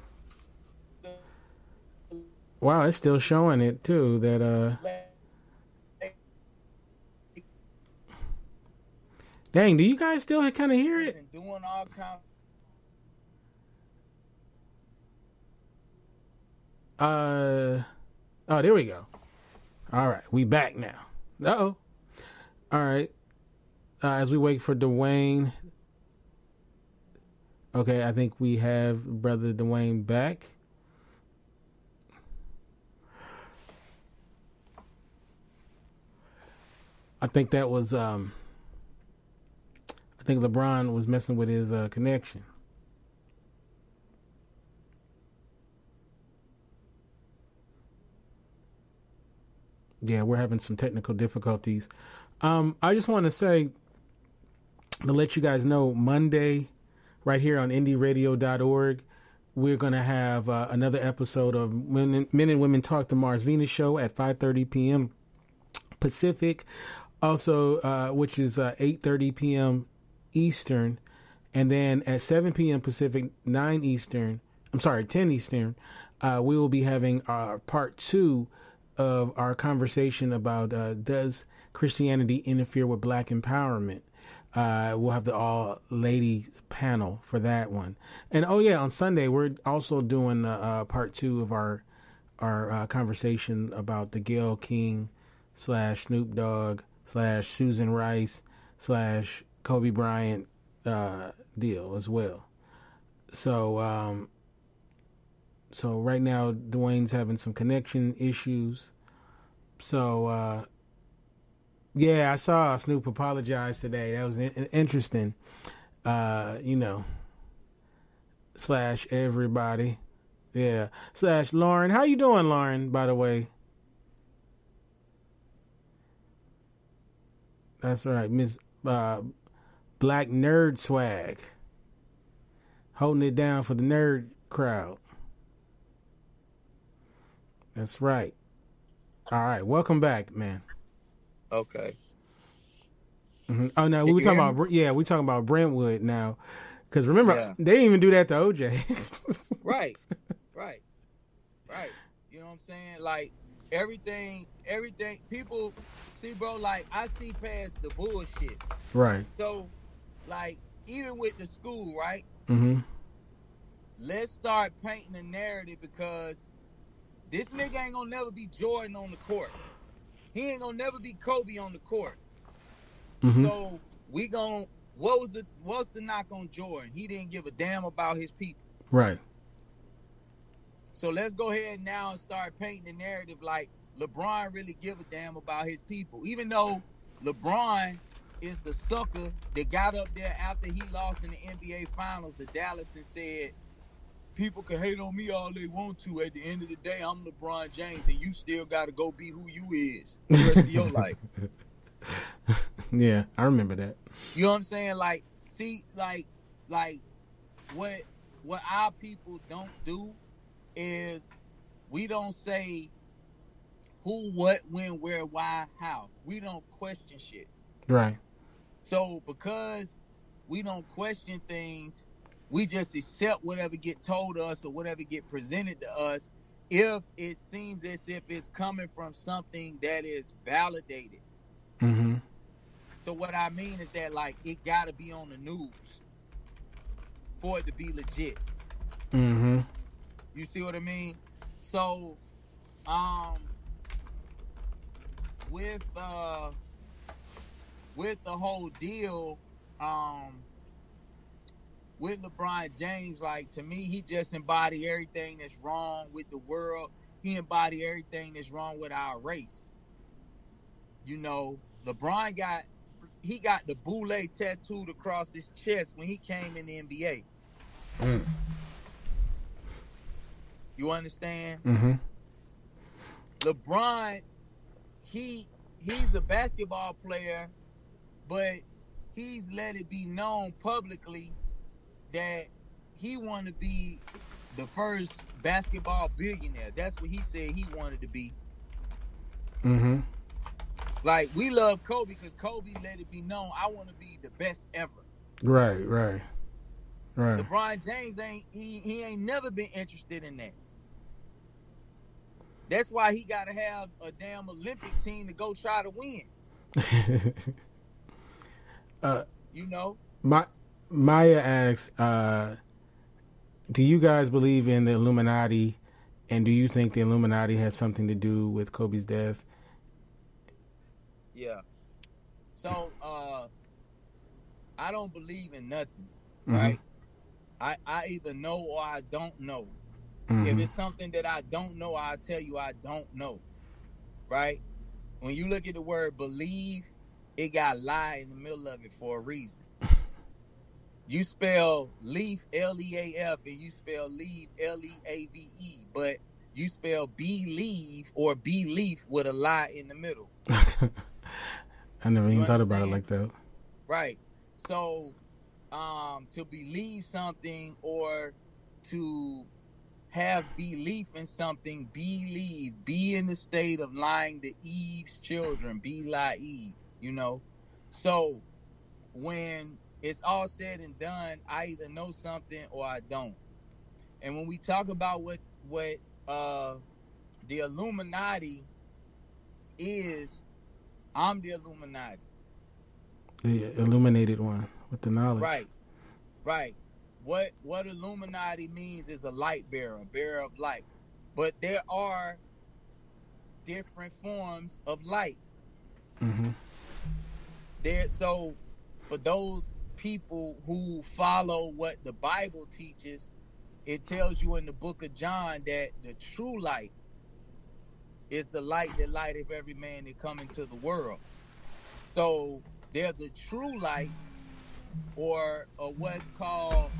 Wow, it's still showing it too. That dang, do you guys still kind of hear it? Doing all kinds. Oh, there we go. All right, we back now. Uh-oh. All right. As we wait for Dwayne. Okay, I think we have Brother Dwayne back. I think that was, I think LeBron was messing with his connection. Yeah, we're having some technical difficulties. I just want to say, to let you guys know, Monday, right here on IndieRadio.org, we're going to have another episode of Men and Women Talk to Mars Venus show at 5:30 p.m. Pacific, also, which is 8:30 p.m. Eastern. And then at 7 p.m. Pacific, 10 Eastern, we will be having our part 2 of our conversation about does Christianity interfere with Black empowerment. We'll have the all ladies panel for that one. And on Sunday we're also doing part 2 of our conversation about the Gayle King / Snoop Dogg / Susan Rice / Kobe Bryant deal as well. So so right now Dwayne's having some connection issues. So I saw Snoop apologize today. That was interesting. / everybody. Yeah. / Lauren. How you doing, Lauren, by the way? That's right. Miss Black Nerd Swag. Holding it down for the nerd crowd. That's right. All right. Welcome back, man. Okay. Mm-hmm. Oh no, we talking about Brentwood now, because remember they didn't even do that to OJ. Right. You know what I'm saying? Like everything. People see, bro. Like I see past the bullshit. Right. So, like even with the school, right? Mm-hmm. Let's start painting a narrative, because this nigga ain't gonna never be Jordan on the court. He ain't gonna never be Kobe on the court. Mm-hmm. So what's the knock on Jordan? He didn't give a damn about his people. Right. So let's go ahead now and start painting the narrative like LeBron really give a damn about his people. Even though LeBron is the sucker that got up there after he lost in the NBA Finals to Dallas and said, people can hate on me all they want to. At the end of the day, I'm LeBron James, and you still got to go be who you is the rest of your life. Yeah, I remember that. You know what I'm saying? Like, see, like what our people don't do is we don't say who, what, when, where, why, how. We don't question shit. Right. So because we don't question things, we just accept whatever get told us or whatever get presented to us if it seems as if it's coming from something that is validated. Mm-hmm. So what I mean is that, like, it got to be on the news for it to be legit. Mm-hmm. You see what I mean? So, with the whole deal, with LeBron James, like, to me, he just embodied everything that's wrong with the world. He embodied everything that's wrong with our race. You know, LeBron got the Boule tattooed across his chest when he came in the NBA. Mm. You understand? Mm-hmm. LeBron, he's a basketball player, but he's let it be known publicly that he want to be the first basketball billionaire. That's what he said he wanted to be. Mm-hmm. Like, we love Kobe because Kobe let it be known, I want to be the best ever. Right. LeBron James he ain't never been interested in that. That's why he got to have a damn Olympic team to go try to win. You know? Maya asks, do you guys believe in the Illuminati, and do you think the Illuminati has something to do with Kobe's death? Yeah. So, I don't believe in nothing, right? I either know or I don't know. Mm-hmm. If it's something that I don't know, I'll tell you I don't know, right? When you look at the word believe, it got lie in the middle of it for a reason. You spell leaf, L-E-A-F, and you spell leave, L-E-A-V-E, but you spell believe or belief with a lie in the middle. I never even thought about it like that. Right. So, to believe something or to have belief in something, believe, be in the state of lying to Eve's children, be like Eve, you know? So, when it's all said and done, I either know something or I don't. And when we talk about what the Illuminati is, I'm the Illuminati. The illuminated one with the knowledge. Right. What Illuminati means is a light bearer, a bearer of light. But there are different forms of light. Mm-hmm. So for those people who follow what the Bible teaches, it tells you in the book of John that the true light is the light that lighteth every man that come into the world. So there's a true light, or what's called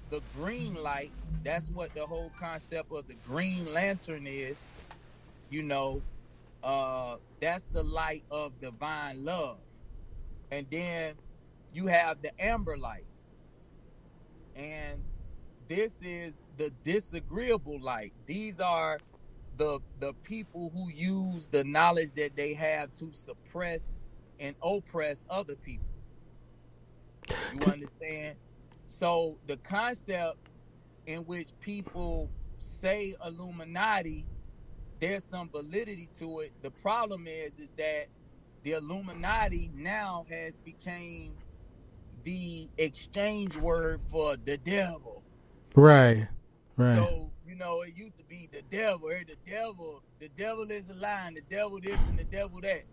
the green light. That's what the whole concept of the Green Lantern is. You know, that's the light of divine love. And then you have the amber light. And this is the disagreeable light. These are the people who use the knowledge that they have to suppress and oppress other people. You understand? So the concept in which people say Illuminati, there's some validity to it. The problem is that the Illuminati now has become the exchange word for the devil. Right. So, you know, it used to be the devil is a lie, the devil this and the devil that.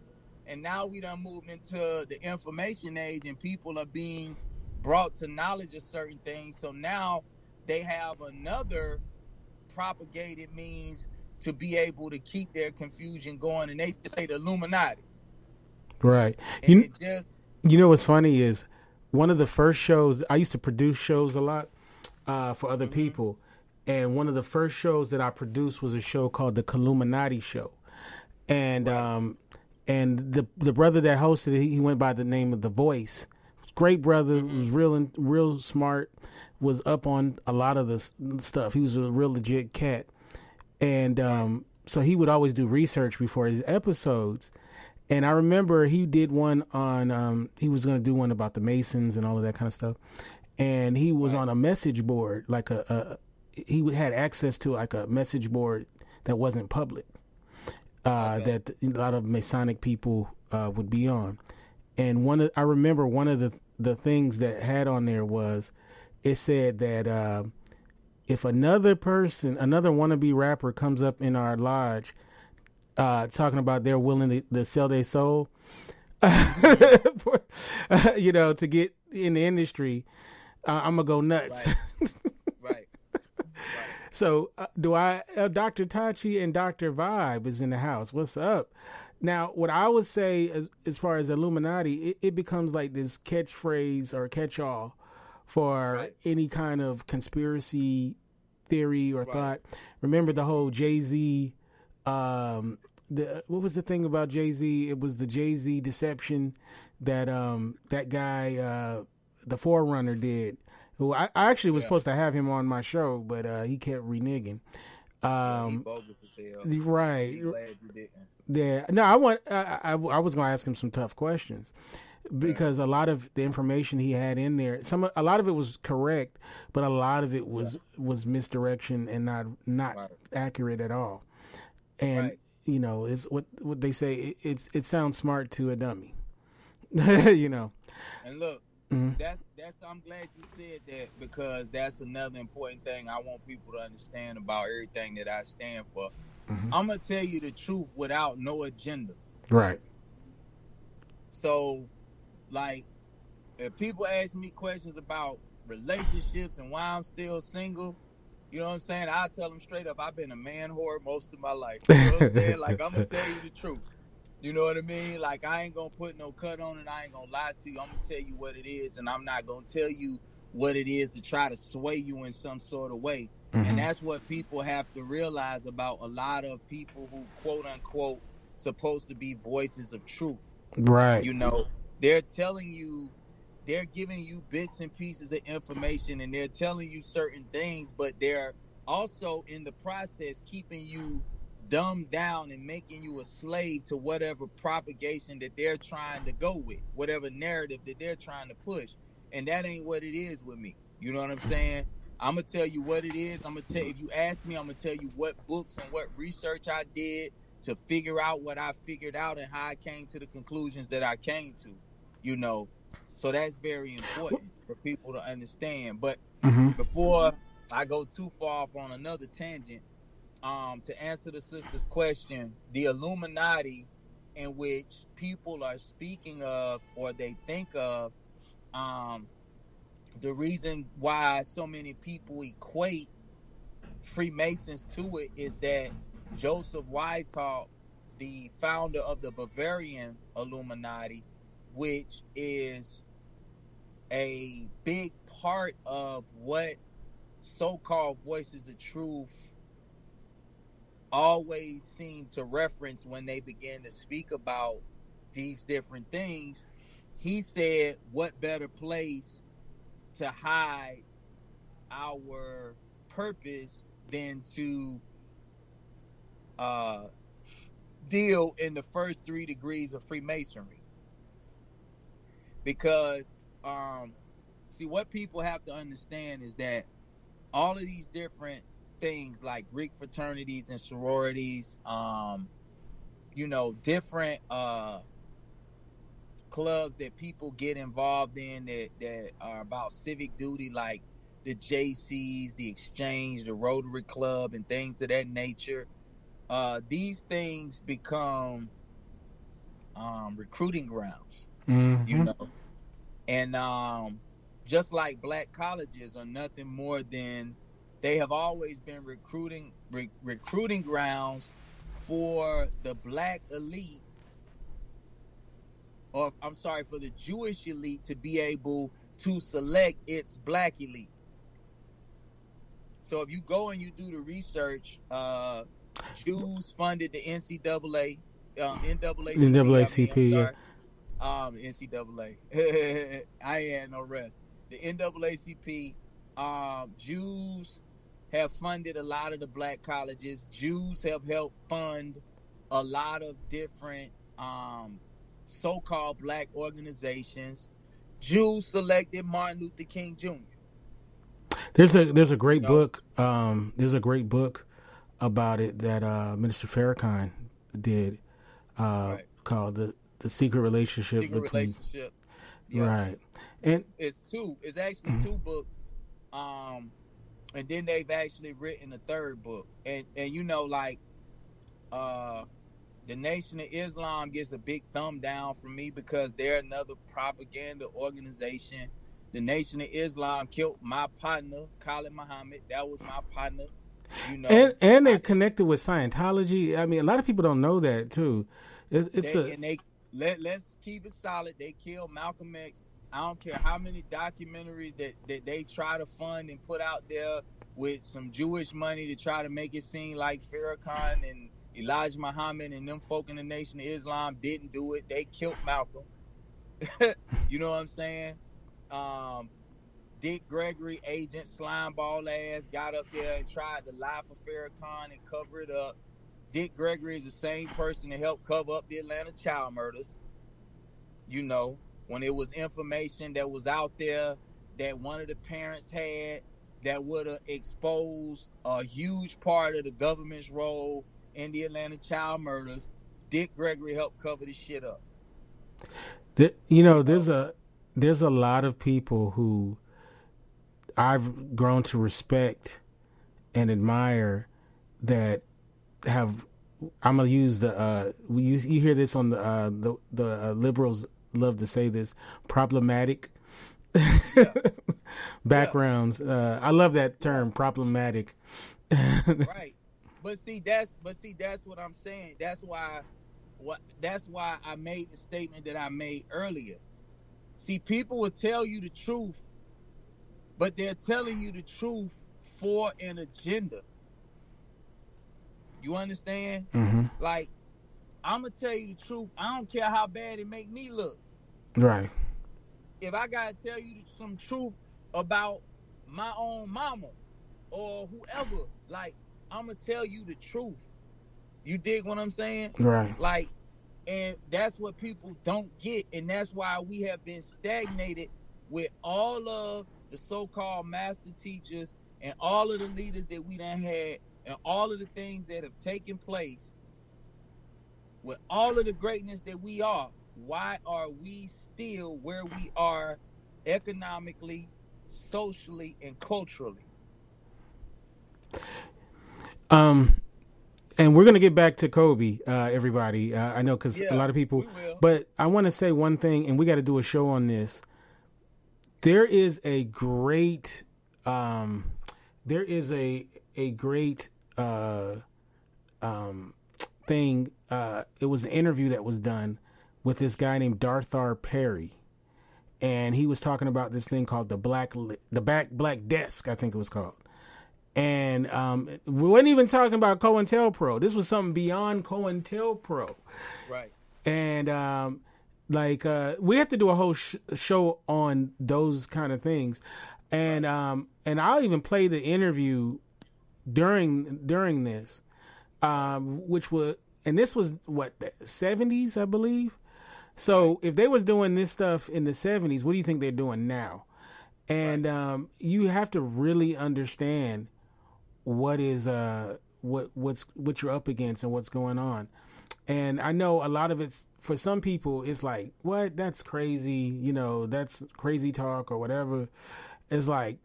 And now we done moved into the information age, and people are being brought to knowledge of certain things. So now they have another propagated means to be able to keep their confusion going, and they just say the Illuminati. Right. And you know what's funny is one of the first shows, I used to produce shows a lot for other people, and one of the first shows that I produced was a show called the Illuminati Show. And and the brother that hosted it, he went by the name of The Voice. Great brother, was real smart, was up on a lot of the stuff. He was a real legit cat. And so he would always do research before his episodes. And I remember he did one on, he was going to do one about the Masons and all of that kind of stuff. And he was on a message board, like he had access to like a message board that wasn't public, that a lot of Masonic people would be on. And I remember one of the things that had on there was, it said that if another wannabe rapper comes up in our lodge talking about they're willing to sell their soul, for, to get in the industry, I'm gonna go nuts. Right. So Dr. Tachi and Dr. Vibe is in the house. What's up? Now, what I would say as far as Illuminati, it becomes like this catchphrase or catch-all for any kind of conspiracy theory or thought. Remember the whole Jay-Z, what was the thing about Jay-Z? It was the Jay-Z deception that that guy, the Forerunner, did. who I actually was supposed to have him on my show, but he kept reneging. He bogus as hell. Right. I'm glad you didn't. Yeah. No, I was going to ask him some tough questions because a lot of the information he had in there, a lot of it was correct, but a lot of it was misdirection and not accurate at all. And you know, it's what they say. It sounds smart to a dummy. You know. And look, that's. I'm glad you said that because that's another important thing I want people to understand about everything that I stand for. I'm gonna tell you the truth without no agenda. Right. So, like, if people ask me questions about relationships and why I'm still single, you know what I'm saying? I tell them straight up, I've been a man whore most of my life. You know what I'm saying? Like, I'm gonna tell you the truth. You know what I mean? Like, I ain't gonna put no cut on it. I ain't gonna lie to you. I'm gonna tell you what it is, and I'm not gonna tell you what it is to try to sway you in some sort of way. And that's what people have to realize about a lot of people who, quote unquote, supposed to be voices of truth. Right. You know, they're telling you, they're giving you bits and pieces of information, and they're telling you certain things, but they're also in the process keeping you dumbed down and making you a slave to whatever propagation that they're trying to go with, whatever narrative that they're trying to push. And that ain't what it is with me. You know what I'm saying? I'm going to tell you what it is. I'm going to tell you, if you ask me, I'm going to tell you what books and what research I did to figure out what I figured out and how I came to the conclusions that I came to, you know. So that's very important for people to understand. But before I go too far off on another tangent, to answer the sister's question, the Illuminati in which people are speaking of or they think of, the reason why so many people equate Freemasons to it is that Joseph Weishaupt, the founder of the Bavarian Illuminati, which is a big part of what so-called Voices of Truth always seem to reference when they begin to speak about these different things. He said, what better place to hide our purpose than to deal in the first 3 degrees of Freemasonry? Because see, what people have to understand is that all of these different things like Greek fraternities and sororities, you know, different clubs that people get involved in that are about civic duty, like the JCs, the Exchange, the Rotary Club, and things of that nature. These things become recruiting grounds, you know, and just like black colleges are nothing more than, they have always been recruiting grounds for the black elite, or I'm sorry, for the Jewish elite to be able to select its black elite. So if you go and you do the research, Jews funded the NCAA, NCAA. I ain't had no rest. The NAACP, Jews have funded a lot of the black colleges. Jews have helped fund a lot of different so-called black organizations. Jews selected Martin Luther King Jr. There's a great book. There's a great book about it that Minister Farrakhan did, called the Secret Relationship between. Yeah. Right, and it's actually 2 books. And then they've actually written a 3rd book. And you know, like, the Nation of Islam gets a big thumb down from me because they're another propaganda organization. The Nation of Islam killed my partner, Khalid Muhammad. That was my partner. You know, and they're connected with Scientology. I mean, a lot of people don't know that too. Let's keep it solid. They killed Malcolm X. I don't care how many documentaries that they try to fund and put out there with some Jewish money to try to make it seem like Farrakhan and Elijah Muhammad and them folk in the Nation of Islam didn't do it. They killed Malcolm. You know what I'm saying? Dick Gregory, Agent Slimeball ass, got up there and tried to lie for Farrakhan and cover it up. Dick Gregory is the same person that helped cover up the Atlanta child murders. You know, when it was information that was out there that one of the parents had that would have exposed a huge part of the government's role in the Atlanta child murders, Dick Gregory helped cover this shit up. You know, there's a lot of people who I've grown to respect and admire that have. I'm gonna use you hear this on the liberals love to say this, problematic backgrounds. I love that term, problematic. Right. But see that's what I'm saying. That's why I made the statement that I made earlier. See, people will tell you the truth, but they're telling you the truth for an agenda. You understand? Mm-hmm. Like, I'm going to tell you the truth. I don't care how bad it make me look. Right. If I got to tell you some truth about my own mama or whoever, like, I'm going to tell you the truth. You dig what I'm saying? Right. Like, and that's what people don't get. And that's why we have been stagnated with all of the so-called master teachers and all of the leaders that we done had and all of the things that have taken place. With all of the greatness that we are, why are we still where we are economically, socially, and culturally? And we're going to get back to Kobe, everybody. I know because a lot of people, but I want to say one thing, and we got to do a show on this. There is a great, thing. It was an interview that was done with this guy named Darthar Perry, and he was talking about this thing called the Black Desk, I think it was called. And we weren't even talking about COINTELPRO. This was something beyond COINTELPRO. Right. And we have to do a whole show on those kind of things. And I'll even play the interview during this, which was, and this was what, the 70s, I believe. So if they was doing this stuff in the 70s, what do you think they're doing now? And you have to really understand what is what you're up against and what's going on. And I know a lot of it's, for some people, it's like, what? That's crazy. You know, that's crazy talk or whatever. It's like,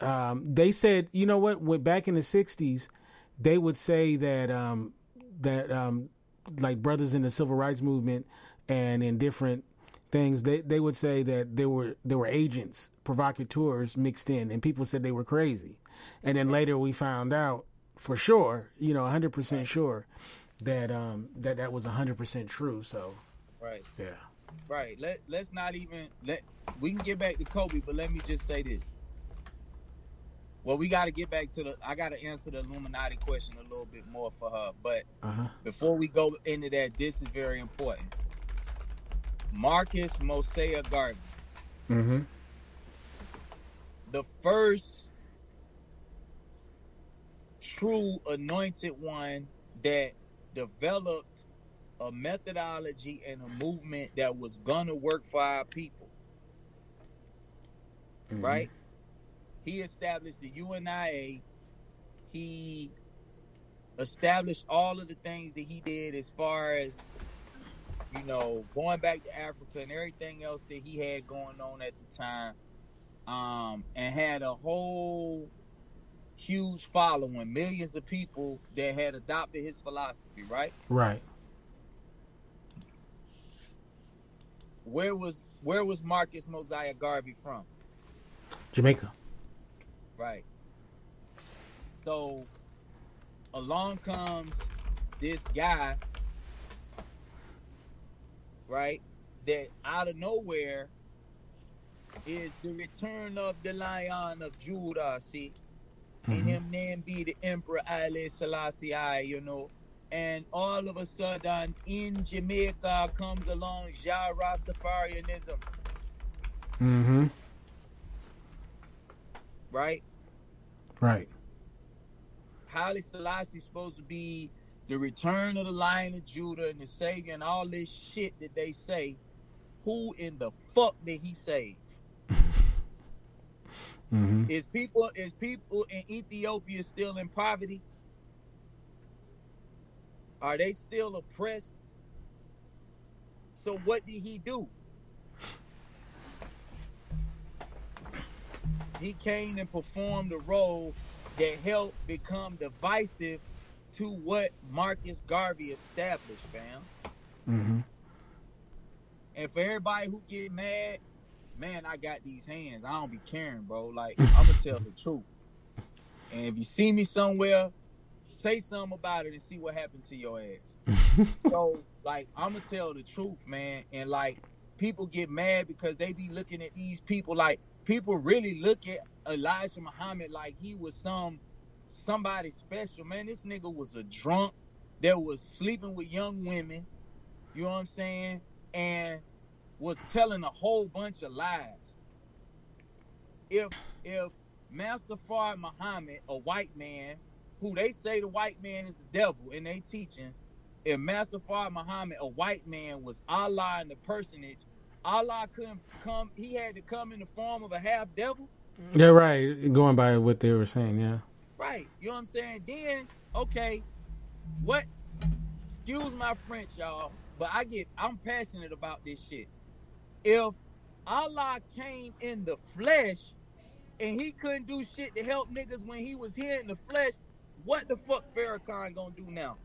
they said, you know what? Back in the 60s, they would say that like brothers in the civil rights movement and in different things, they would say that there were agents, provocateurs mixed in, and people said they were crazy. And then later we found out for sure, 100% sure that that was 100% true. So, right, yeah, right. Let's not even we can get back to Kobe, but let me just say this. Well, we got to get back to I got to answer the Illuminati question a little bit more for her. But before we go into that, this is very important. Marcus Mosiah Garvey. Mm-hmm. The first true anointed one that developed a methodology and a movement that was going to work for our people. Mm-hmm. Right? He established the UNIA. He established all of the things that he did as far as, going back to Africa and everything else that he had going on at the time, and had a whole huge following, millions of people that had adopted his philosophy, right? Right. Where was Marcus Mosiah Garvey from? Jamaica. Right. So along comes this guy, right, that out of nowhere is the return of the Lion of Judah, see? And him name be the Emperor Haile Selassie I, and all of a sudden in Jamaica comes along Jah Rastafarianism. Mm-hmm. right? Right. Haile Selassie is supposed to be the return of the Lion of Judah and the Savior and all this shit that they say. Who in the fuck did he save? Mm-hmm. Is people in Ethiopia still in poverty? Are they still oppressed? So what did he do? He came and performed a role that helped become divisive to what Marcus Garvey established, fam. Mm-hmm. And for everybody who get mad, man, I got these hands. I don't be caring, bro. Like, I'm going to tell the truth. And if you see me somewhere, say something about it and see what happened to your ass. So, like, I'm going to tell the truth, man. And, like, people get mad because they be looking at these people like, people really look at Elijah Muhammad like he was somebody special. Man, this nigga was a drunk that was sleeping with young women, you know what I'm saying, and was telling a whole bunch of lies. If Master Fard Muhammad, a white man, who they say the white man is the devil in their teachings, if Master Fard Muhammad, a white man, was Allah in the personage, Allah couldn't come, he had to come in the form of a half devil? Yeah, right. Going by what they were saying, yeah. Right. You know what I'm saying? Then, okay, what, excuse my French, y'all, but I'm passionate about this shit. If Allah came in the flesh and he couldn't do shit to help niggas when he was here in the flesh, what the fuck Farrakhan gonna do now?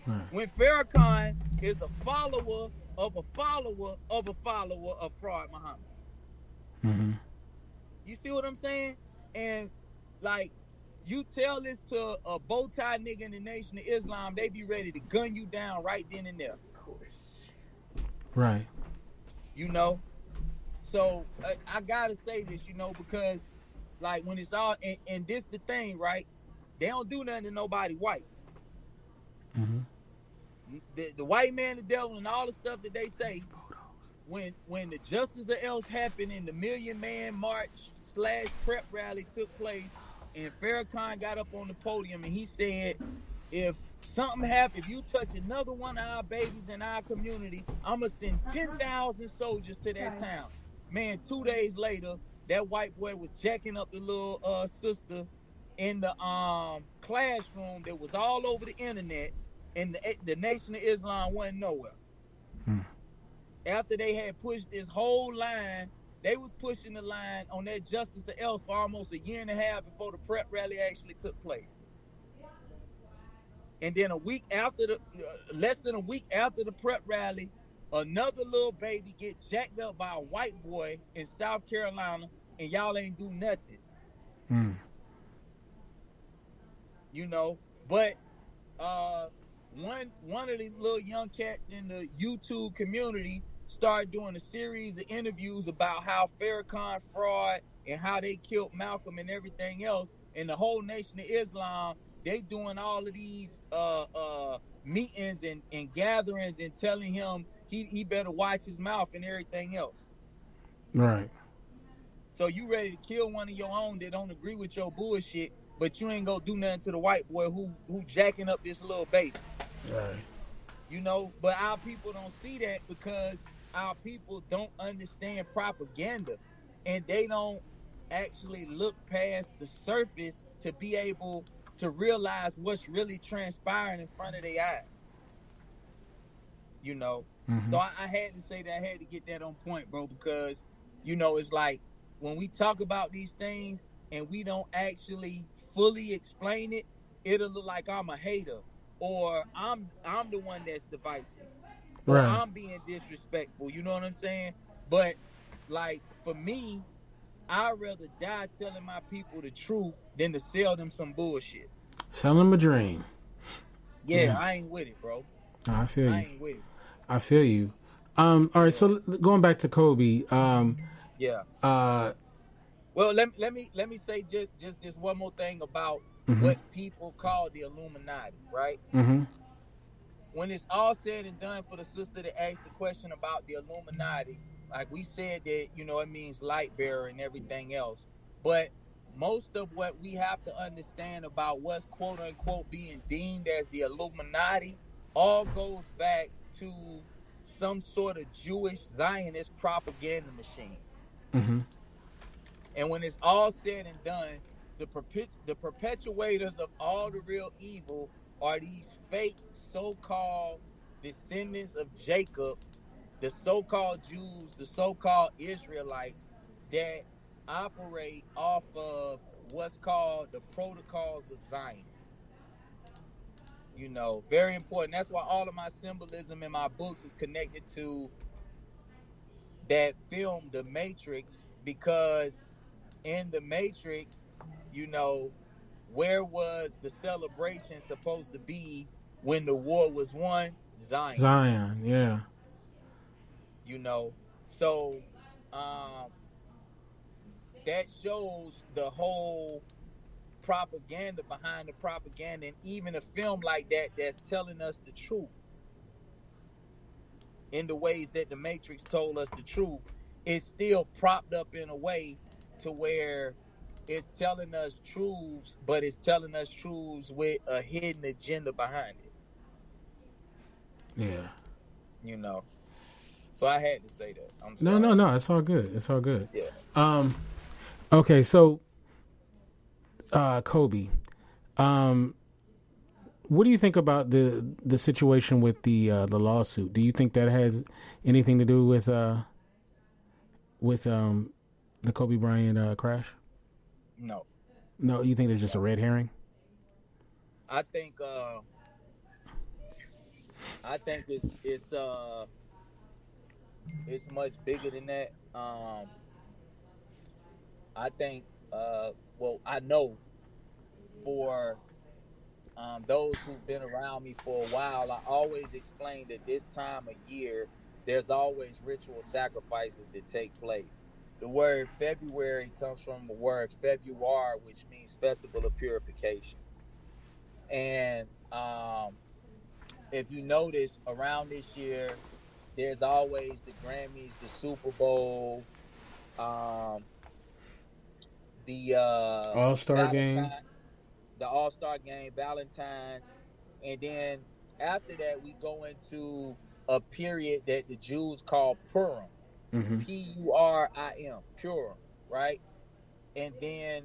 Right. When Farrakhan is a follower of a follower of a follower of Fard Muhammad. Mm-hmm. You see what I'm saying? And like, you tell this to a bow tie nigga in the Nation of Islam, they be ready to gun you down right then and there. Right. You know? So I gotta say this, you know, because like when it's all, and this the thing, right? They don't do nothing to nobody white. Mm-hmm. The white man, the devil, and all the stuff that they say, when the Justice of Else happened and the Million Man March / prep rally took place, and Farrakhan got up on the podium and he said, if something happens, if you touch another one of our babies in our community, I'm going to send 10,000 soldiers to that town. Man, 2 days later, that white boy was jacking up the little sister in the classroom that was all over the internet, and the Nation of Islam wasn't nowhere. After they had pushed this whole line, they was pushing the line on that Justice of Else for almost a year and a half before the prep rally actually took place. And then less than a week after the prep rally, another little baby get jacked up by a white boy in South Carolina, and y'all ain't do nothing. You know, but one of the little young cats in the YouTube community started doing a series of interviews about how Farrakhan fraud and how they killed Malcolm and everything else, and the whole Nation of Islam, they doing all of these meetings and gatherings and telling him he better watch his mouth and everything else. Right. So you ready to kill one of your own that don't agree with your bullshit, but you ain't gonna do nothing to the white boy who jacking up this little baby. Right. You know, but our people don't see that because our people don't understand propaganda, and they don't actually look past the surface to be able to realize what's really transpiring in front of their eyes. You know, so I had to say that, I had to get that on point, bro, because, you know, it's like when we talk about these things and we don't actually fully explain it, it'll look like I'm a hater, or I'm the one that's divisive, or right. I'm being disrespectful. You know what I'm saying? But like for me, I'd rather die telling my people the truth than to sell them some bullshit. Sell them a dream. Yeah, I ain't with it, bro. I feel you. I ain't with it. I feel you. All right, so going back to Kobe. Well, let me say just this one more thing about what people call the Illuminati, right? When it's all said and done, for the sister that asked the question about the Illuminati, like we said that, you know, it means light bearer and everything else. But most of what we have to understand about what's quote unquote being deemed as the Illuminati all goes back to some sort of Jewish Zionist propaganda machine. Mm-hmm. And when it's all said and done, the perpetuators of all the real evil are these fake so-called descendants of Jacob, the so-called Jews, the so-called Israelites that operate off of what's called the protocols of Zion. You know, very important. That's why all of my symbolism in my books is connected to that film, The Matrix, because in The Matrix, you know, where was the celebration supposed to be when the war was won? Zion. Zion, yeah. You know, so that shows the whole propaganda behind the propaganda, and even a film like that that's telling us the truth in the ways that The Matrix told us the truth, is still propped up in a way to where it's telling us truths, but it's telling us truths with a hidden agenda behind it. Yeah. You know. So I had to say that. I'm sorry. No. It's all good. It's all good. Yeah. Okay, so Kobe, what do you think about the situation with the lawsuit? Do you think that has anything to do with the Kobe Bryant crash? No. No, you think it's just a red herring? I think it's much bigger than that. I think I know for those who've been around me for a while, I always explain that this time of year there's always ritual sacrifices that take place. The word February comes from the word Februar, which means festival of purification. And if you notice, around this year, there's always the Grammys, the Super Bowl, the All-Star game, the All-Star game, Valentine's, and then after that, we go into a period that the Jews call Purim. mm-hmm. Purim, Purim, right? And then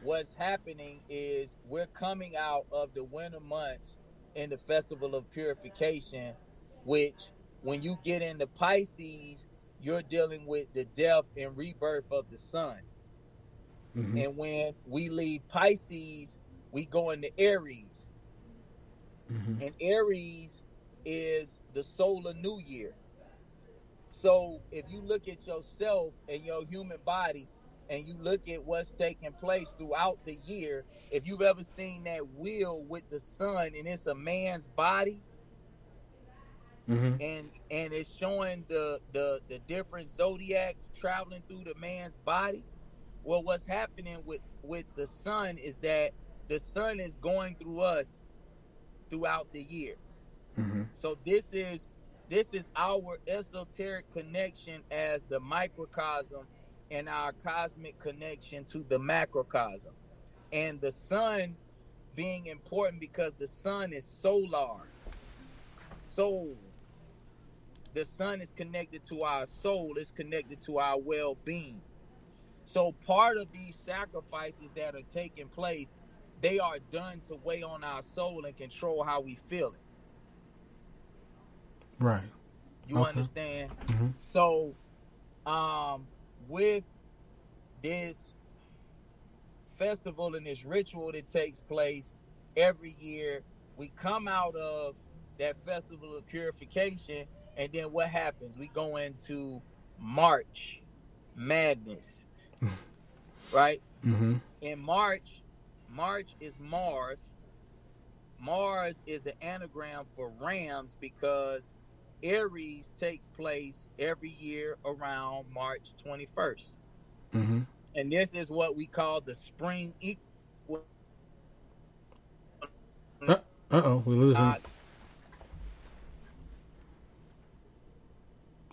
what's happening is we're coming out of the winter months in the festival of purification, which when you get into Pisces, you're dealing with the death and rebirth of the sun. Mm-hmm. And when we leave Pisces, we go into Aries. Mm-hmm. And Aries is the solar new year. So if you look at yourself and your human body and you look at what's taking place throughout the year, if you've ever seen that wheel with the sun and it's a man's body, mm-hmm. and it's showing the different zodiacs traveling through the man's body, well, what's happening with the sun is that the sun is going through us throughout the year. Mm-hmm. So this is our esoteric connection as the microcosm and our cosmic connection to the macrocosm. And the sun being important because the sun is solar. So the sun is connected to our soul, it's connected to our well-being. So part of these sacrifices that are taking place, they are done to weigh on our soul and control how we feel it. Right. You understand? Mm-hmm. So, with this festival and this ritual that takes place every year, we come out of that festival of purification, and then what happens? We go into March Madness, right? Mm-hmm. In March is Mars. Mars is an anagram for rams because Aries takes place every year around March 21st. Mm-hmm. And this is what we call the spring equinox. Uh-oh, we're losing.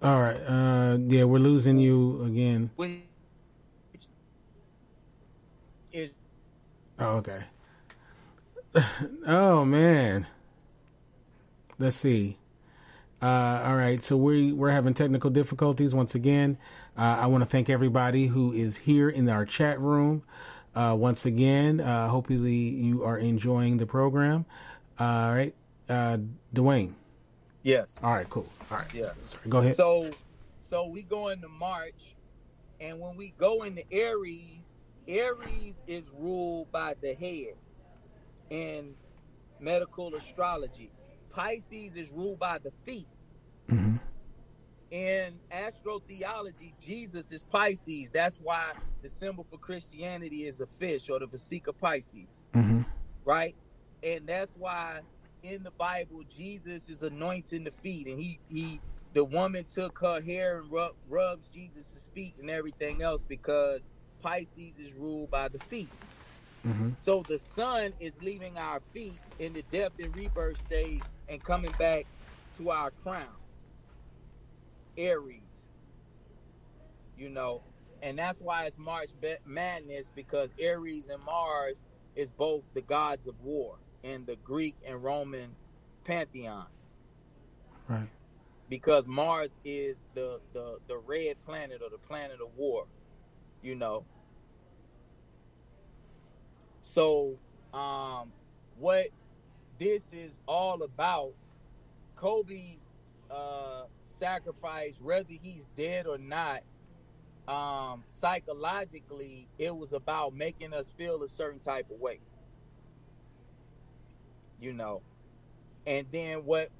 All right. Yeah, we're losing you again. Oh, okay. Oh man. Let's see. All right, so we're having technical difficulties once again. I want to thank everybody who is here in our chat room. Once again, hopefully you are enjoying the program. All right, Dwayne. Yes. All right, cool. All right, Yeah. sorry, go ahead. So we go into March, and when we go into Aries, Aries is ruled by the head in medical astrology. Pisces is ruled by the feet. Mm-hmm. In astrotheology, Jesus is Pisces. That's why the symbol for Christianity is a fish, or the Vesica Pisces, Mm-hmm. right? And that's why in the Bible, Jesus is anointing the feet, and the woman took her hair and rubs Jesus' feet and everything else, because Pisces is ruled by the feet. Mm-hmm. So the sun is leaving our feet in the death and rebirth stage and coming back to our crown. Aries, and that's why it's March Madness, because Aries and Mars is both the gods of war in the Greek and Roman pantheon. Right. Because Mars is the red planet, or the planet of war, So, what this is all about, Kobe's sacrifice, whether he's dead or not, psychologically, it was about making us feel a certain type of way, And then what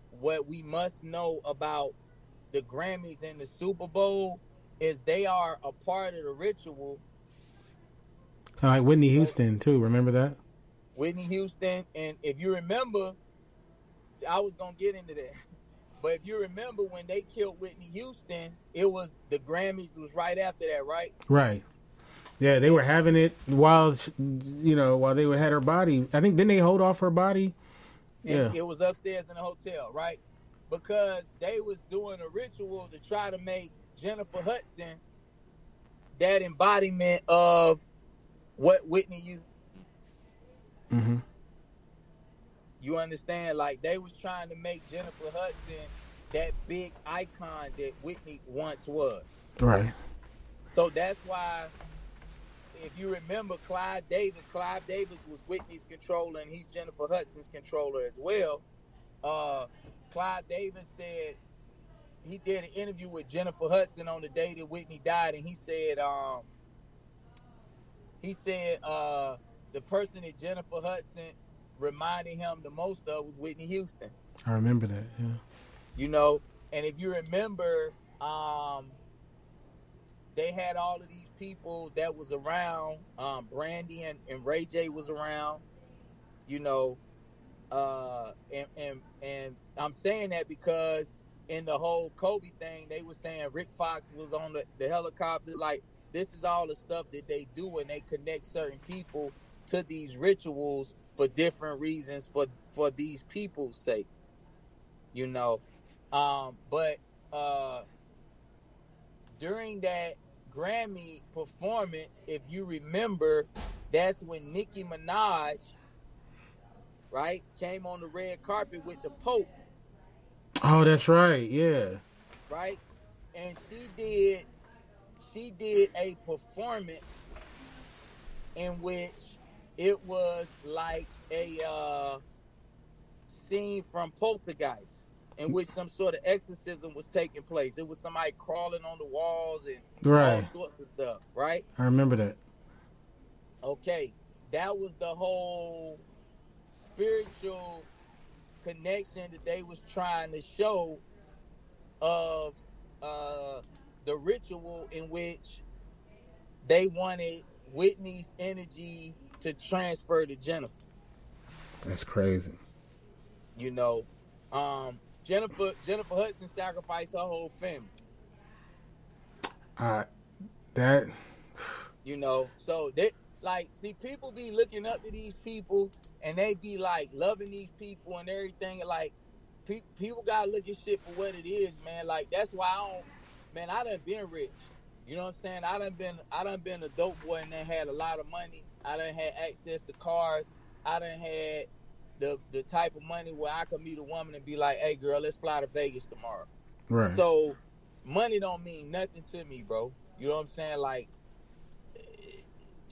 we must know about the Grammys and the Super Bowl is they are a part of the ritual. Kind of like Whitney Houston too. Remember that? Whitney Houston, and if you remember, I was gonna get into that, but if you remember when they killed Whitney Houston, it was the Grammys was right after that, right? Right. Yeah, they were having it while they had her body. I think, didn't they hold off her body? And it was upstairs in the hotel, right? Because they was doing a ritual to try to make Jennifer Hudson that embodiment of what Whitney used. Mm-hmm. You understand? Like, they was trying to make Jennifer Hudson that big icon that Whitney once was. Right. So that's why, if you remember Clive Davis was Whitney's controller, and he's Jennifer Hudson's controller as well. Clive Davis said he did an interview with Jennifer Hudson on the day that Whitney died, and he said the person that Jennifer Hudson reminded him the most of was Whitney Houston. I remember that, yeah. And if you remember, they had all of these people that was around. Brandy and Ray J was around, and I'm saying that because in the whole Kobe thing, they were saying Rick Fox was on the helicopter. Like, this is all the stuff that they do, and they connect certain people to these rituals for different reasons, for these people's sake, but during that Grammy performance, if you remember, that's when Nicki Minaj, right, came on the red carpet with the Pope. Oh, that's right, yeah. Right? And she did a performance in which it was like a scene from Poltergeist, in which some sort of exorcism was taking place. It was somebody crawling on the walls and all sorts of stuff, right? I remember that. Okay, that was the whole spiritual connection that they was trying to show of the ritual in which they wanted Whitney's energy to transfer to Jennifer. That's crazy. Jennifer Hudson sacrificed her whole family. So they, like, see, people be looking up to these people, and they be like loving these people and everything. Like, people gotta look at shit for what it is, man. Like, that's why I done been rich. You know what I'm saying? I done been a dope boy and then had a lot of money. I done had access to cars. I done had the type of money where I could meet a woman and be like, "Hey, girl, let's fly to Vegas tomorrow." Right. So money don't mean nothing to me, bro. You know what I'm saying? Like,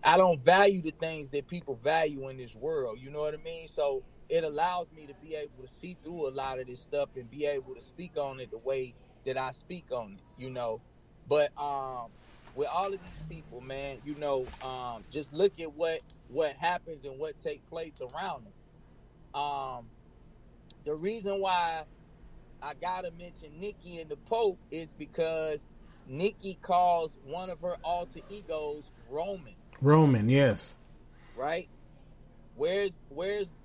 I don't value the things that people value in this world. You know what I mean? So it allows me to be able to see through a lot of this stuff and be able to speak on it the way that I speak on it, you know. But with all of these people, man, you know, just look at what happens and what takes place around them. The reason why I gotta mention Nikki and the Pope is because Nikki calls one of her alter egos Roman. Roman, yes. Right? Where's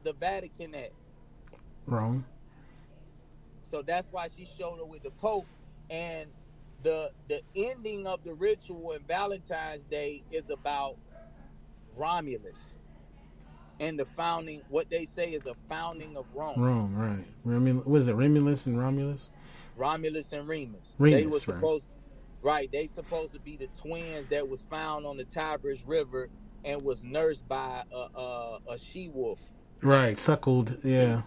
the Vatican at? Rome. So that's why she showed up with the Pope. And the ending of the ritual in Valentine's Day is about Romulus and the founding, what they say is the founding of Rome. Rome, right. Was it Romulus and Romulus? Romulus and Remus. Remus, they were supposed right. They supposed to be the twins that was found on the Tigris River and was nursed by a she-wolf. Right, suckled, yeah.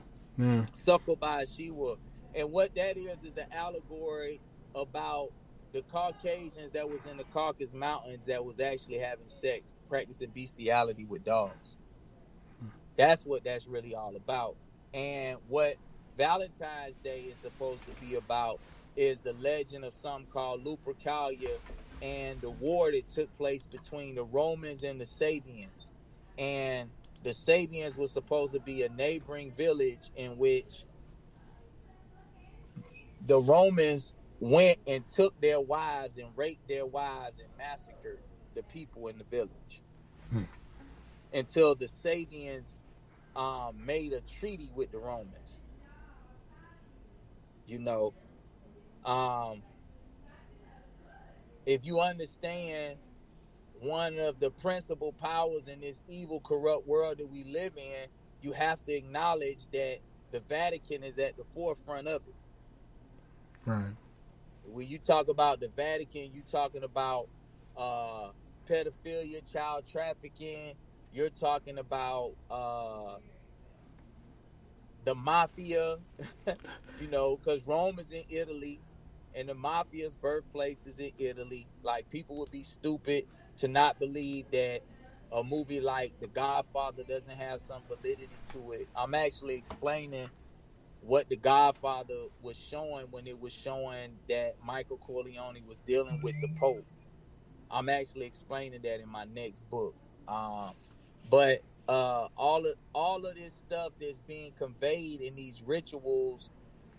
Suckled by a she-wolf. And what that is an allegory about the Caucasians that was in the Caucasus Mountains that was actually having sex, practicing bestiality with dogs. That's what that's really all about. And what Valentine's Day is supposed to be about is the legend of something called Lupercalia and the war that took place between the Romans and the Sabians. And the Sabians was supposed to be a neighboring village in which the Romans went and took their wives and raped their wives and massacred the people in the village. Until the Sabians made a treaty with the Romans. You know, if you understand one of the principal powers in this evil, corrupt world that we live in, you have to acknowledge that the Vatican is at the forefront of it. Right. When you talk about the Vatican, you talking about pedophilia, child trafficking. You're talking about the mafia, you know, because Rome is in Italy and the mafia's birthplace is in Italy. Like, people would be stupid to not believe that a movie like The Godfather doesn't have some validity to it. I'm actually explaining what The Godfather was showing when it was showing that Michael Corleone was dealing with the Pope. I'm actually explaining that in my next book. But all of this stuff that's being conveyed in these rituals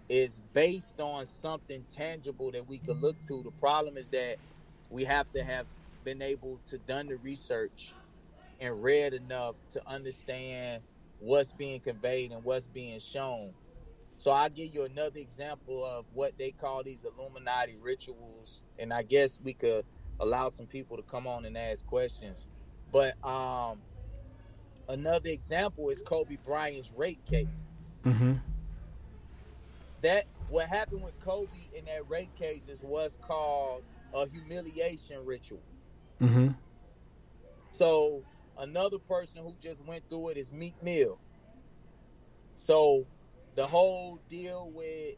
is based on something tangible that we could look to. The problem is that we have to have been able to done the research and read enough to understand what's being conveyed and what's being shown. So I'll give you another example of what they call these Illuminati rituals, and I guess we could allow some people to come on and ask questions. But another example is Kobe Bryant's rape case. Mm-hmm. That what happened with Kobe in that rape case is what's called a humiliation ritual. Mm-hmm. So another person who just went through it is Meek Mill. So the whole deal with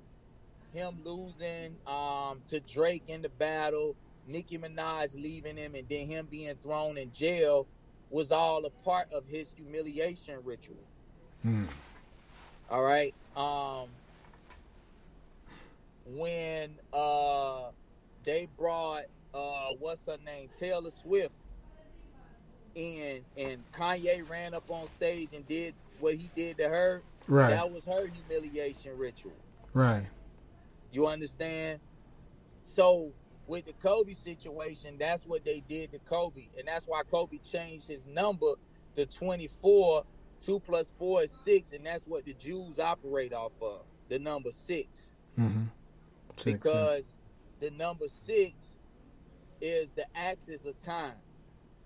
him losing to Drake in the battle, Nicki Minaj leaving him, and then him being thrown in jail was all a part of his humiliation ritual. All right. When they brought what's her name, Taylor Swift in, and Kanye ran up on stage and did what he did to her, right, that was her humiliation ritual. Right. You understand? So with the Kobe situation, that's what they did to Kobe, and that's why Kobe changed his number to 24. 2 + 4 is 6, and that's what the Jews operate off of, the number 6. Mm-hmm. Because the number 6 is the axis of time.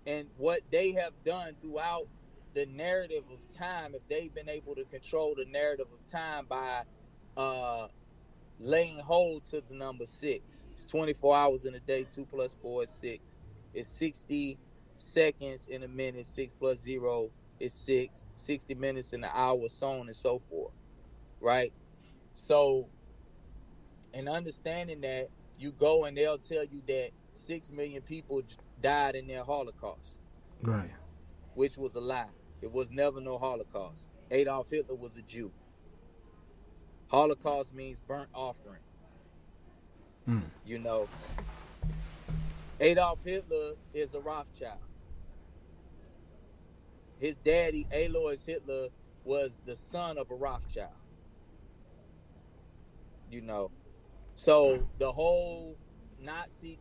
And what they have done throughout the narrative of time, if they've been able to control the narrative of time by laying hold to the number 6. It's 24 hours in a day. 2 plus 4 is 6. It's 60 seconds in a minute. 6 plus 0 is 6. 60 minutes in an hour, so on and so forth. Right? So, in understanding that, you go and they'll tell you that 6 million people died in their Holocaust. Right. Which was a lie. It was never no Holocaust. Adolf Hitler was a Jew. Holocaust means burnt offering. You know, Adolf Hitler is a Rothschild. His daddy, Alois Hitler, was the son of a Rothschild. You know, so the whole Nazi,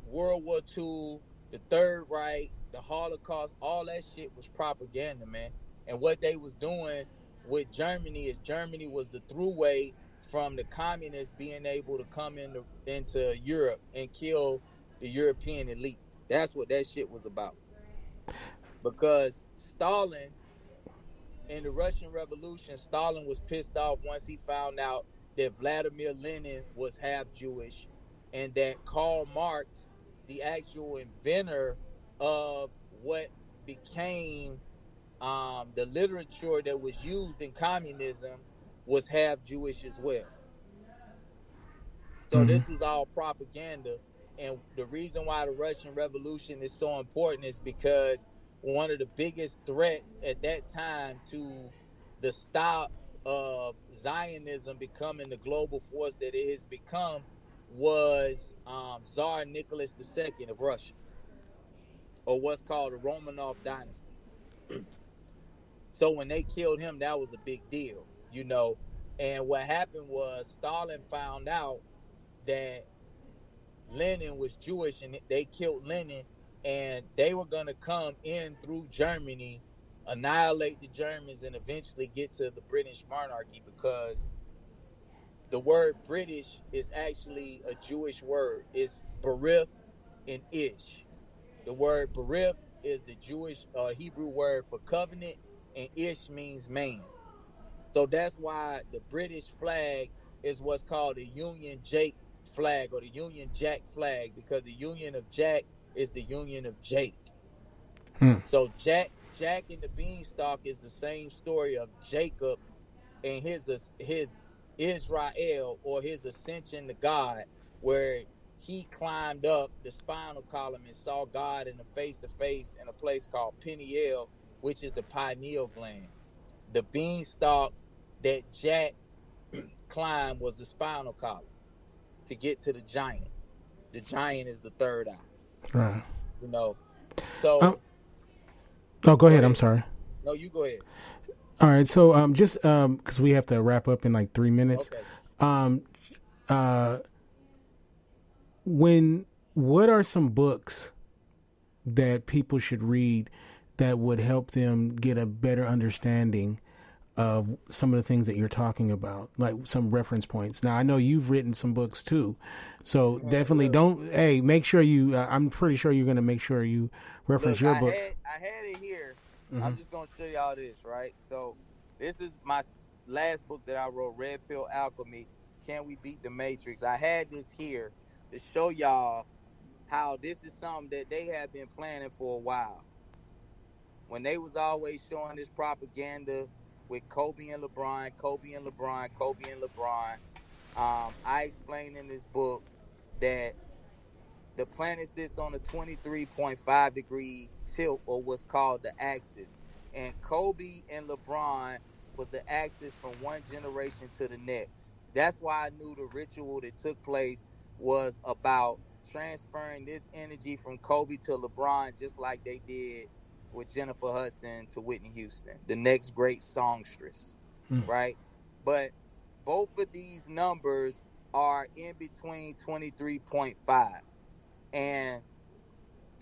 World War II, the Third Reich, the Holocaust, all that shit was propaganda, man. And what they was doing with Germany is Germany was the throughway from the communists being able to come into Europe and kill the European elite. That's what that shit was about. Because Stalin, in the Russian Revolution, Stalin was pissed off once he found out that Vladimir Lenin was half Jewish and that Karl Marx, the actual inventor of what became the literature that was used in communism, was half Jewish as well. So this was all propaganda. And the reason why the Russian Revolution is so important is because one of the biggest threats at that time to the stop of Zionism becoming the global force that it has become was Tsar Nicholas II of Russia, or what's called the Romanov dynasty. So when they killed him, that was a big deal, you know. And what happened was Stalin found out that Lenin was Jewish, and they killed Lenin, and they were going to come in through Germany, annihilate the Germans, and eventually get to the British monarchy, because the word British is actually a Jewish word. It's Berith and Ish. The word Berith is the Jewish Hebrew word for covenant, and Ish means man. So that's why the British flag is what's called the Union Jack flag, or the Union Jack flag, because the Union of Jack is the Union of Jake. So Jack and the Beanstalk is the same story of Jacob and his Israel, or his ascension to God, where he climbed up the spinal column and saw God in a face-to-face in a place called Peniel, which is the pineal gland. The beanstalk that Jack climbed was the spinal column to get to the giant. The giant is the third eye. Right. You know. So go ahead. I'm sorry. No, you go ahead. All right. So just because we have to wrap up in like 3 minutes. Okay. What are some books that people should read that would help them get a better understanding of some of the things that you're talking about, like some reference points? Now, I know you've written some books too, so definitely make sure you, I'm pretty sure you're going to make sure you reference your books. I had it here. I'm just going to show y'all this, right? So this is my last book that I wrote, Red Pill Alchemy, Can We Beat the Matrix? I had this here to show y'all how this is something that they have been planning for a while. When they was always showing this propaganda with Kobe and LeBron, I explained in this book that the planet sits on a 23.5 degree tilt, or what's called the axis. And Kobe and LeBron was the axis from one generation to the next. That's why I knew the ritual that took place was about transferring this energy from Kobe to LeBron, just like they did with Jennifer Hudson to Whitney Houston, the next great songstress, right? But both of these numbers are in between 23.5. And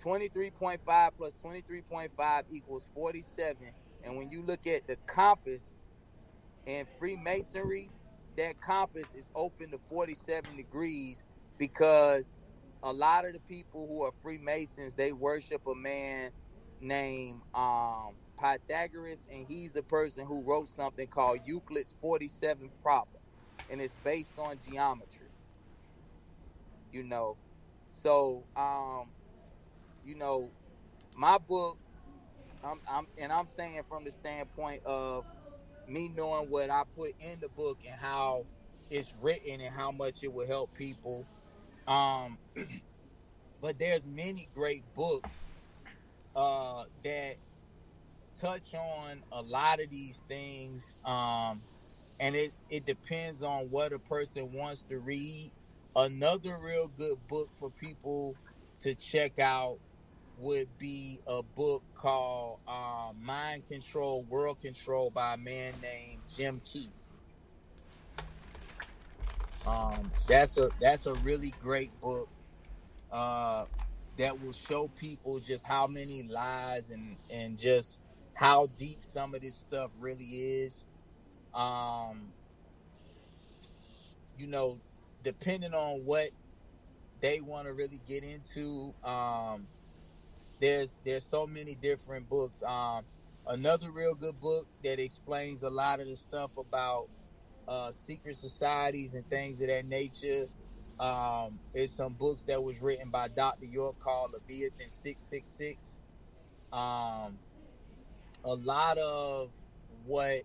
23.5 plus 23.5 equals 47. And when you look at the compass in Freemasonry, that compass is open to 47 degrees, because a lot of the people who are Freemasons, they worship a man named Pythagoras, and he's the person who wrote something called Euclid's 47th problem. and it's based on geometry. You know, so you know, my book. I'm saying from the standpoint of me knowing what I put in the book and how it's written and how much it will help people. Um, but there's many great books that touch on a lot of these things. And it depends on what a person wants to read. Another real good book for people to check out would be a book called Mind Control, World Control by a man named Jim Key. That's a really great book that will show people just how many lies and just how deep some of this stuff really is. You know, depending on what they want to really get into, there's so many different books. Another real good book that explains a lot of the stuff about secret societies and things of that nature. Is some books that was written by Dr. York called Leviathan 666. A lot of what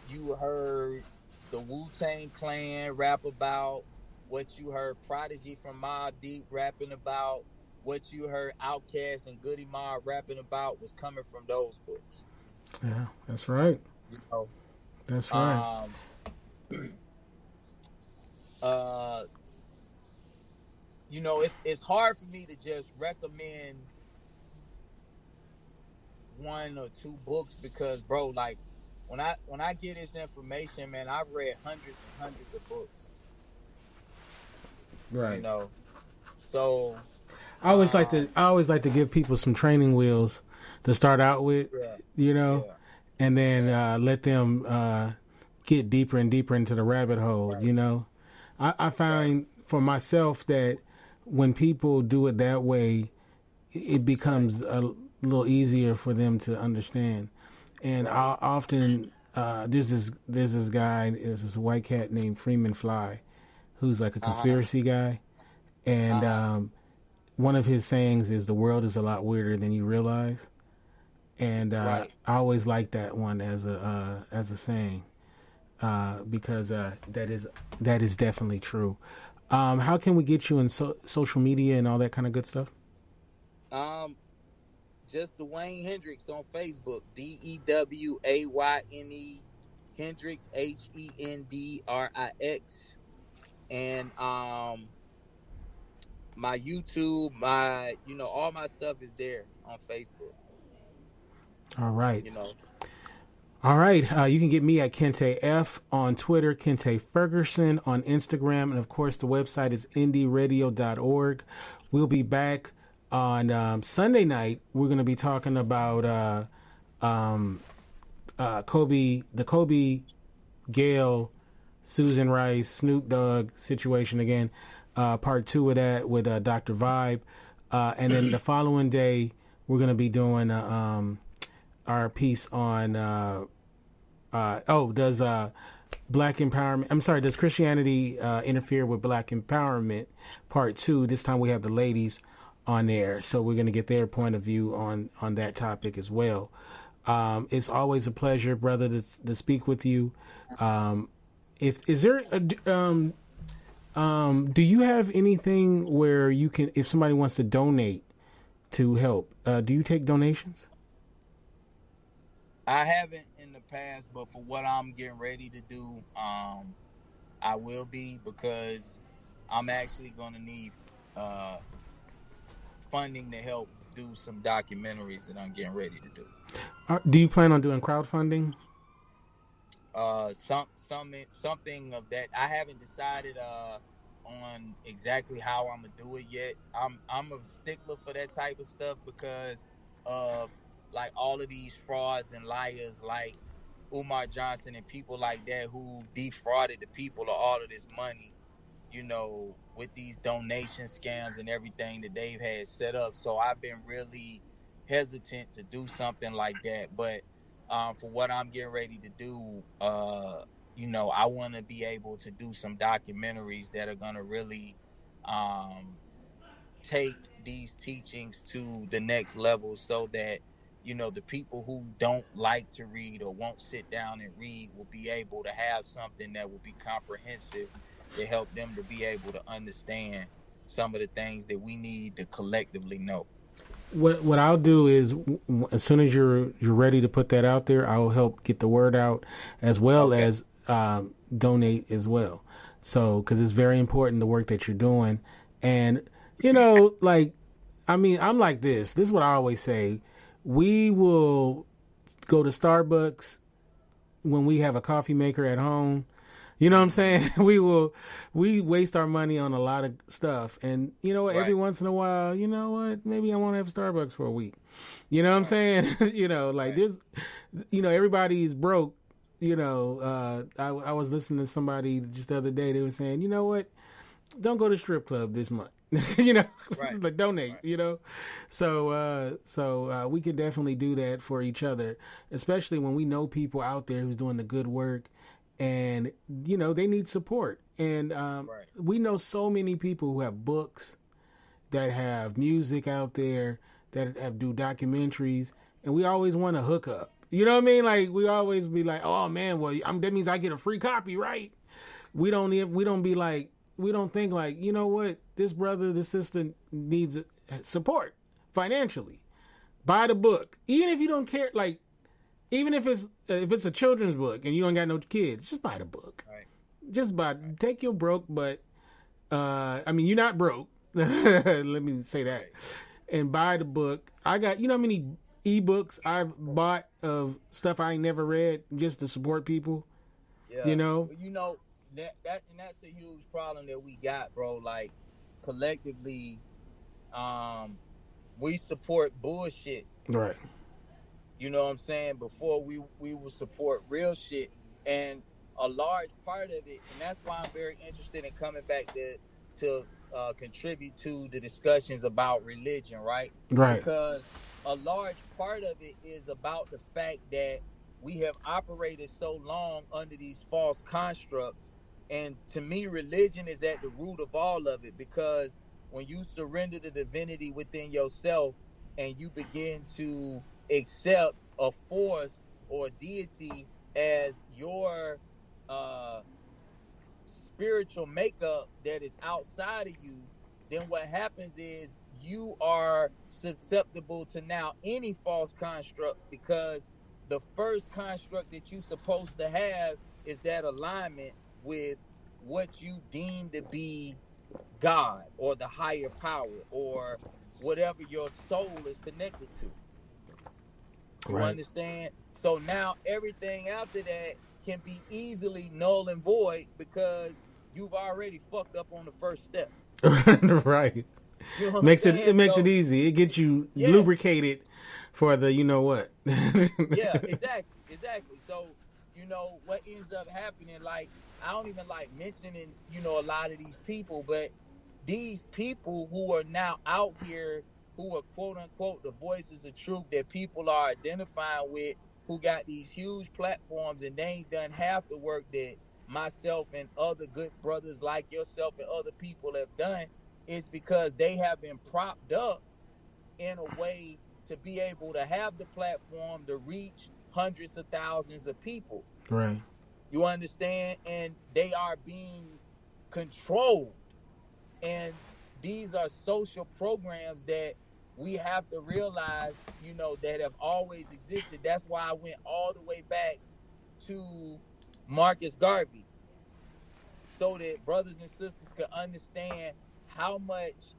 you heard the Wu-Tang Clan rap about, what you heard Prodigy from Mobb Deep rapping about, what you heard Outkast and Goody Mob rapping about was coming from those books. Yeah, that's right. You know, that's right. You know, it's hard for me to just recommend one or two books because, bro, like when I get this information, man, I've read hundreds and hundreds of books. Right. You know, so I always like to give people some training wheels to start out with, you know, and then let them get deeper and deeper into the rabbit hole. Right. You know, I find for myself that when people do it that way, it becomes a little easier for them to understand. And I often there's this guy, there's this white cat named Freeman Fly, who's like a conspiracy guy, and one of his sayings is the world is a lot weirder than you realize. And I always like that one as a saying because that is definitely true. How can we get you in social media and all that kind of good stuff? Just Dwayne Hendrix on Facebook, DEWAYNE Hendrix HENDRIX, and my YouTube, all my stuff is there on Facebook. All right. You know. All right. You can get me at Kente F on Twitter, Kente Ferguson on Instagram, and of course the website is indieradio.org. We'll be back on Sunday night. We're going to be talking about Kobe, Gayle, Susan Rice, Snoop Dogg situation again. Part 2 of that with Dr. Vibe. And then the following day, we're going to be doing our piece on, does Black empowerment, does Christianity interfere with Black empowerment? Part 2. This time we have the ladies on there. So we're going to get their point of view on that topic as well. It's always a pleasure, brother, to speak with you. Do you have anything where you can, if somebody wants to donate to help, do you take donations? I haven't in the past, but for what I'm getting ready to do, I will be, because I'm actually going to need funding to help do some documentaries that I'm getting ready to do. Do you plan on doing crowdfunding? Something of that. I haven't decided on exactly how I'm gonna do it yet. I'm a stickler for that type of stuff because of like all of these frauds and liars like Umar Johnson and people like that who defrauded the people of all of this money, you know, with these donation scams and everything that they've had set up. So I've been really hesitant to do something like that. But for what I'm getting ready to do, I want to be able to do some documentaries that are going to really take these teachings to the next level, so that the people who don't like to read or won't sit down and read will be able to have something that will be comprehensive to help them to be able to understand some of the things that we need to collectively know. What I'll do is, as soon as you're ready to put that out there, I'll help get the word out, as well as donate as well. So, because it's very important, the work that you're doing. And, I'm like this. This is what I always say. We will go to Starbucks when we have a coffee maker at home. You know what I'm saying? We waste our money on a lot of stuff. And you know what? Right. Every once in a while, you know what? Maybe I won't have Starbucks for a week. You know what I'm saying? This, everybody's broke. I was listening to somebody just the other day. They were saying, you know what? Don't go to strip club this month. Right. But donate, right. So we could definitely do that for each other, especially when we know people out there who's doing the good work. And, they need support. And right. We know so many people who have books, that have music out there, that do documentaries, and we always want to hook up. You know what I mean? Like, we always be like, oh, man, well, that means I get a free copy, right? We don't think like, you know what? This brother, this sister needs support financially. Buy the book. Even if you don't care, like, even if it's a children's book and you don't got no kids, just buy the book. Right. Just take your broke, but you're not broke. Let me say that. Right. And buy the book. I got, how many ebooks I've bought of stuff I ain't never read just to support people. Yeah. That's a huge problem that we got, bro. Like, collectively, we support bullshit. Right. You know what I'm saying? Before we will support real shit. And a large part of it, and that's why I'm very interested in coming back to contribute to the discussions about religion, right? Right. Because a large part of it is about the fact that we have operated so long under these false constructs. And to me, religion is at the root of all of it, because when you surrender the divinity within yourself and you begin to accept a force or deity as your spiritual makeup that is outside of you, then what happens is you are susceptible to now any false construct, because the first construct that you're supposed to have is that alignment with what you deem to be God or the higher power or whatever your soul is connected to. You understand? So now everything after that can be easily null and void because you've already fucked up on the first step. Right. You know it makes it easy. It gets you lubricated for the what. Yeah, exactly. So, what ends up happening, like, I don't even like mentioning, a lot of these people, but these people who are now out here, who are quote unquote the voices of truth that people are identifying with, who got these huge platforms, and they ain't done half the work that myself and other good brothers like yourself and other people have done, is because they have been propped up in a way to be able to have the platform to reach hundreds of thousands of people. Right. You understand? And they are being controlled. And these are social programs that we have to realize, that have always existed. That's why I went all the way back to Marcus Garvey, so that brothers and sisters could understand how much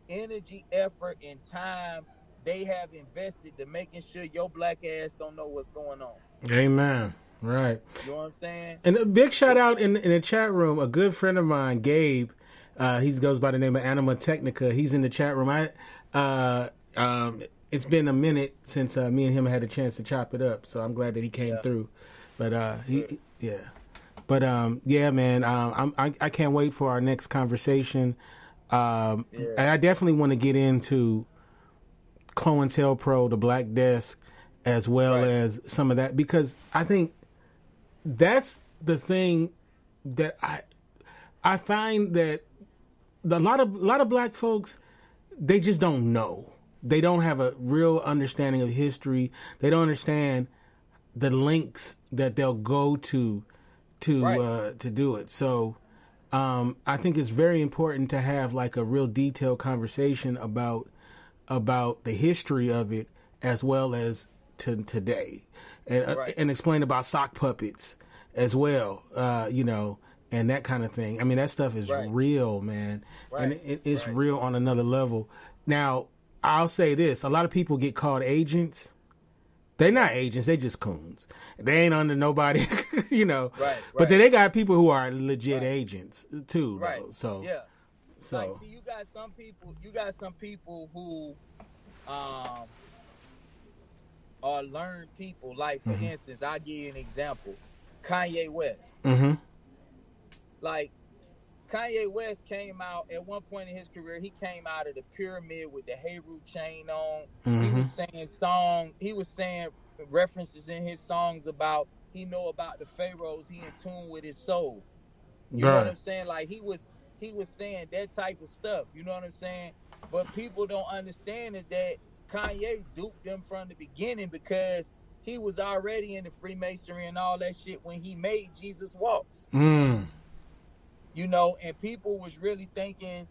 energy, effort, and time they have invested to making sure your black ass don't know what's going on. Amen. Right. You know what I'm saying? And a big shout out in the chat room, a good friend of mine, Gabe. He goes by the name of Anima Technica. He's in the chat room. It's been a minute since me and him had a chance to chop it up, so I'm glad that he came through. But man, I can't wait for our next conversation. I definitely want to get into COINTELPRO, the Black Desk, as well as some of that, because I think that's the thing that I find that a lot of black folks, they just don't know. They don't have a real understanding of history. They don't understand the links that they'll go to do it. So I think it's very important to have like a real detailed conversation about the history of it as well as to today, and explain about sock puppets as well, and that kind of thing. I mean, that stuff is real, man, and it's real on another level. Now, I'll say this: a lot of people get called agents. They're not agents; they just coons. They ain't under nobody, But then they got people who are legit agents too, though. So yeah. So like, see, you got some people who are learned people. Like, for instance, I'll give you an example. Kanye West. Mm-hmm. Like, Kanye West came out at one point in his career. He came out of the pyramid with the Heru chain on. Mm-hmm. He was saying references in his songs about he know about the pharaohs. He in tune with his soul. You know what I'm saying? Like, he was saying that type of stuff. You know what I'm saying? But people don't understand is that Kanye duped them from the beginning because he was already in the Freemasonry and all that shit when he made Jesus Walks. Mm. And people was really thinking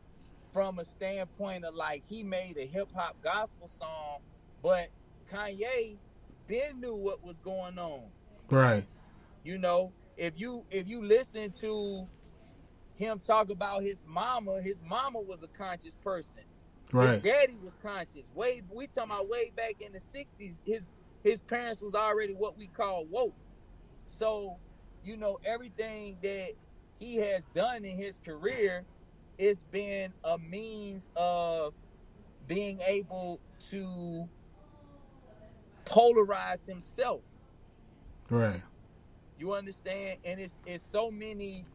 from a standpoint of like he made a hip hop gospel song, but Kanye Ben knew what was going on. Right. If you listen to him talk about his mama was a conscious person. Right. His daddy was conscious. We talking about way back in the 60s, his parents was already what we call woke. So, everything that he has done in his career, it's been a means of being able to polarize himself. Right. You understand? And it's so many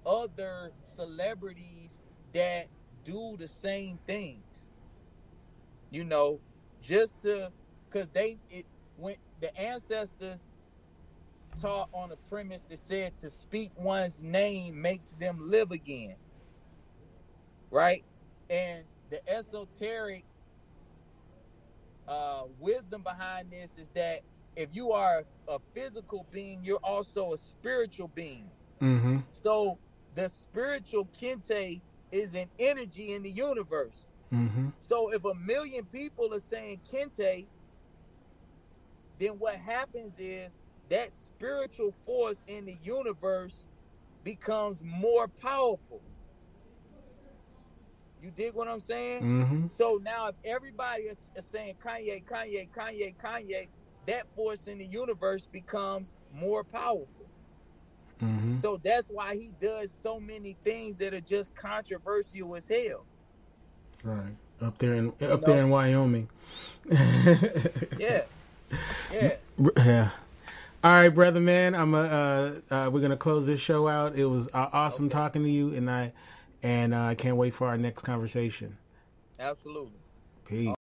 other celebrities that do the same things. Just because when the ancestors taught on a premise that said to speak one's name makes them live again, right? And the esoteric wisdom behind this is that if you are a physical being, you're also a spiritual being. Mm-hmm. So the spiritual Kente is an energy in the universe. Mm-hmm. So if 1 million people are saying Kente, then what happens is that spiritual force in the universe becomes more powerful. You dig what I'm saying? Mm-hmm. So now if everybody is saying Kanye, Kanye, Kanye, Kanye, that force in the universe becomes more powerful. Mm-hmm. So that's why he does so many things that are just controversial as hell. Right. Up there in Wyoming. Yeah. All right, brother, man. We're gonna close this show out. It was awesome talking to you, and I can't wait for our next conversation. Absolutely. Peace.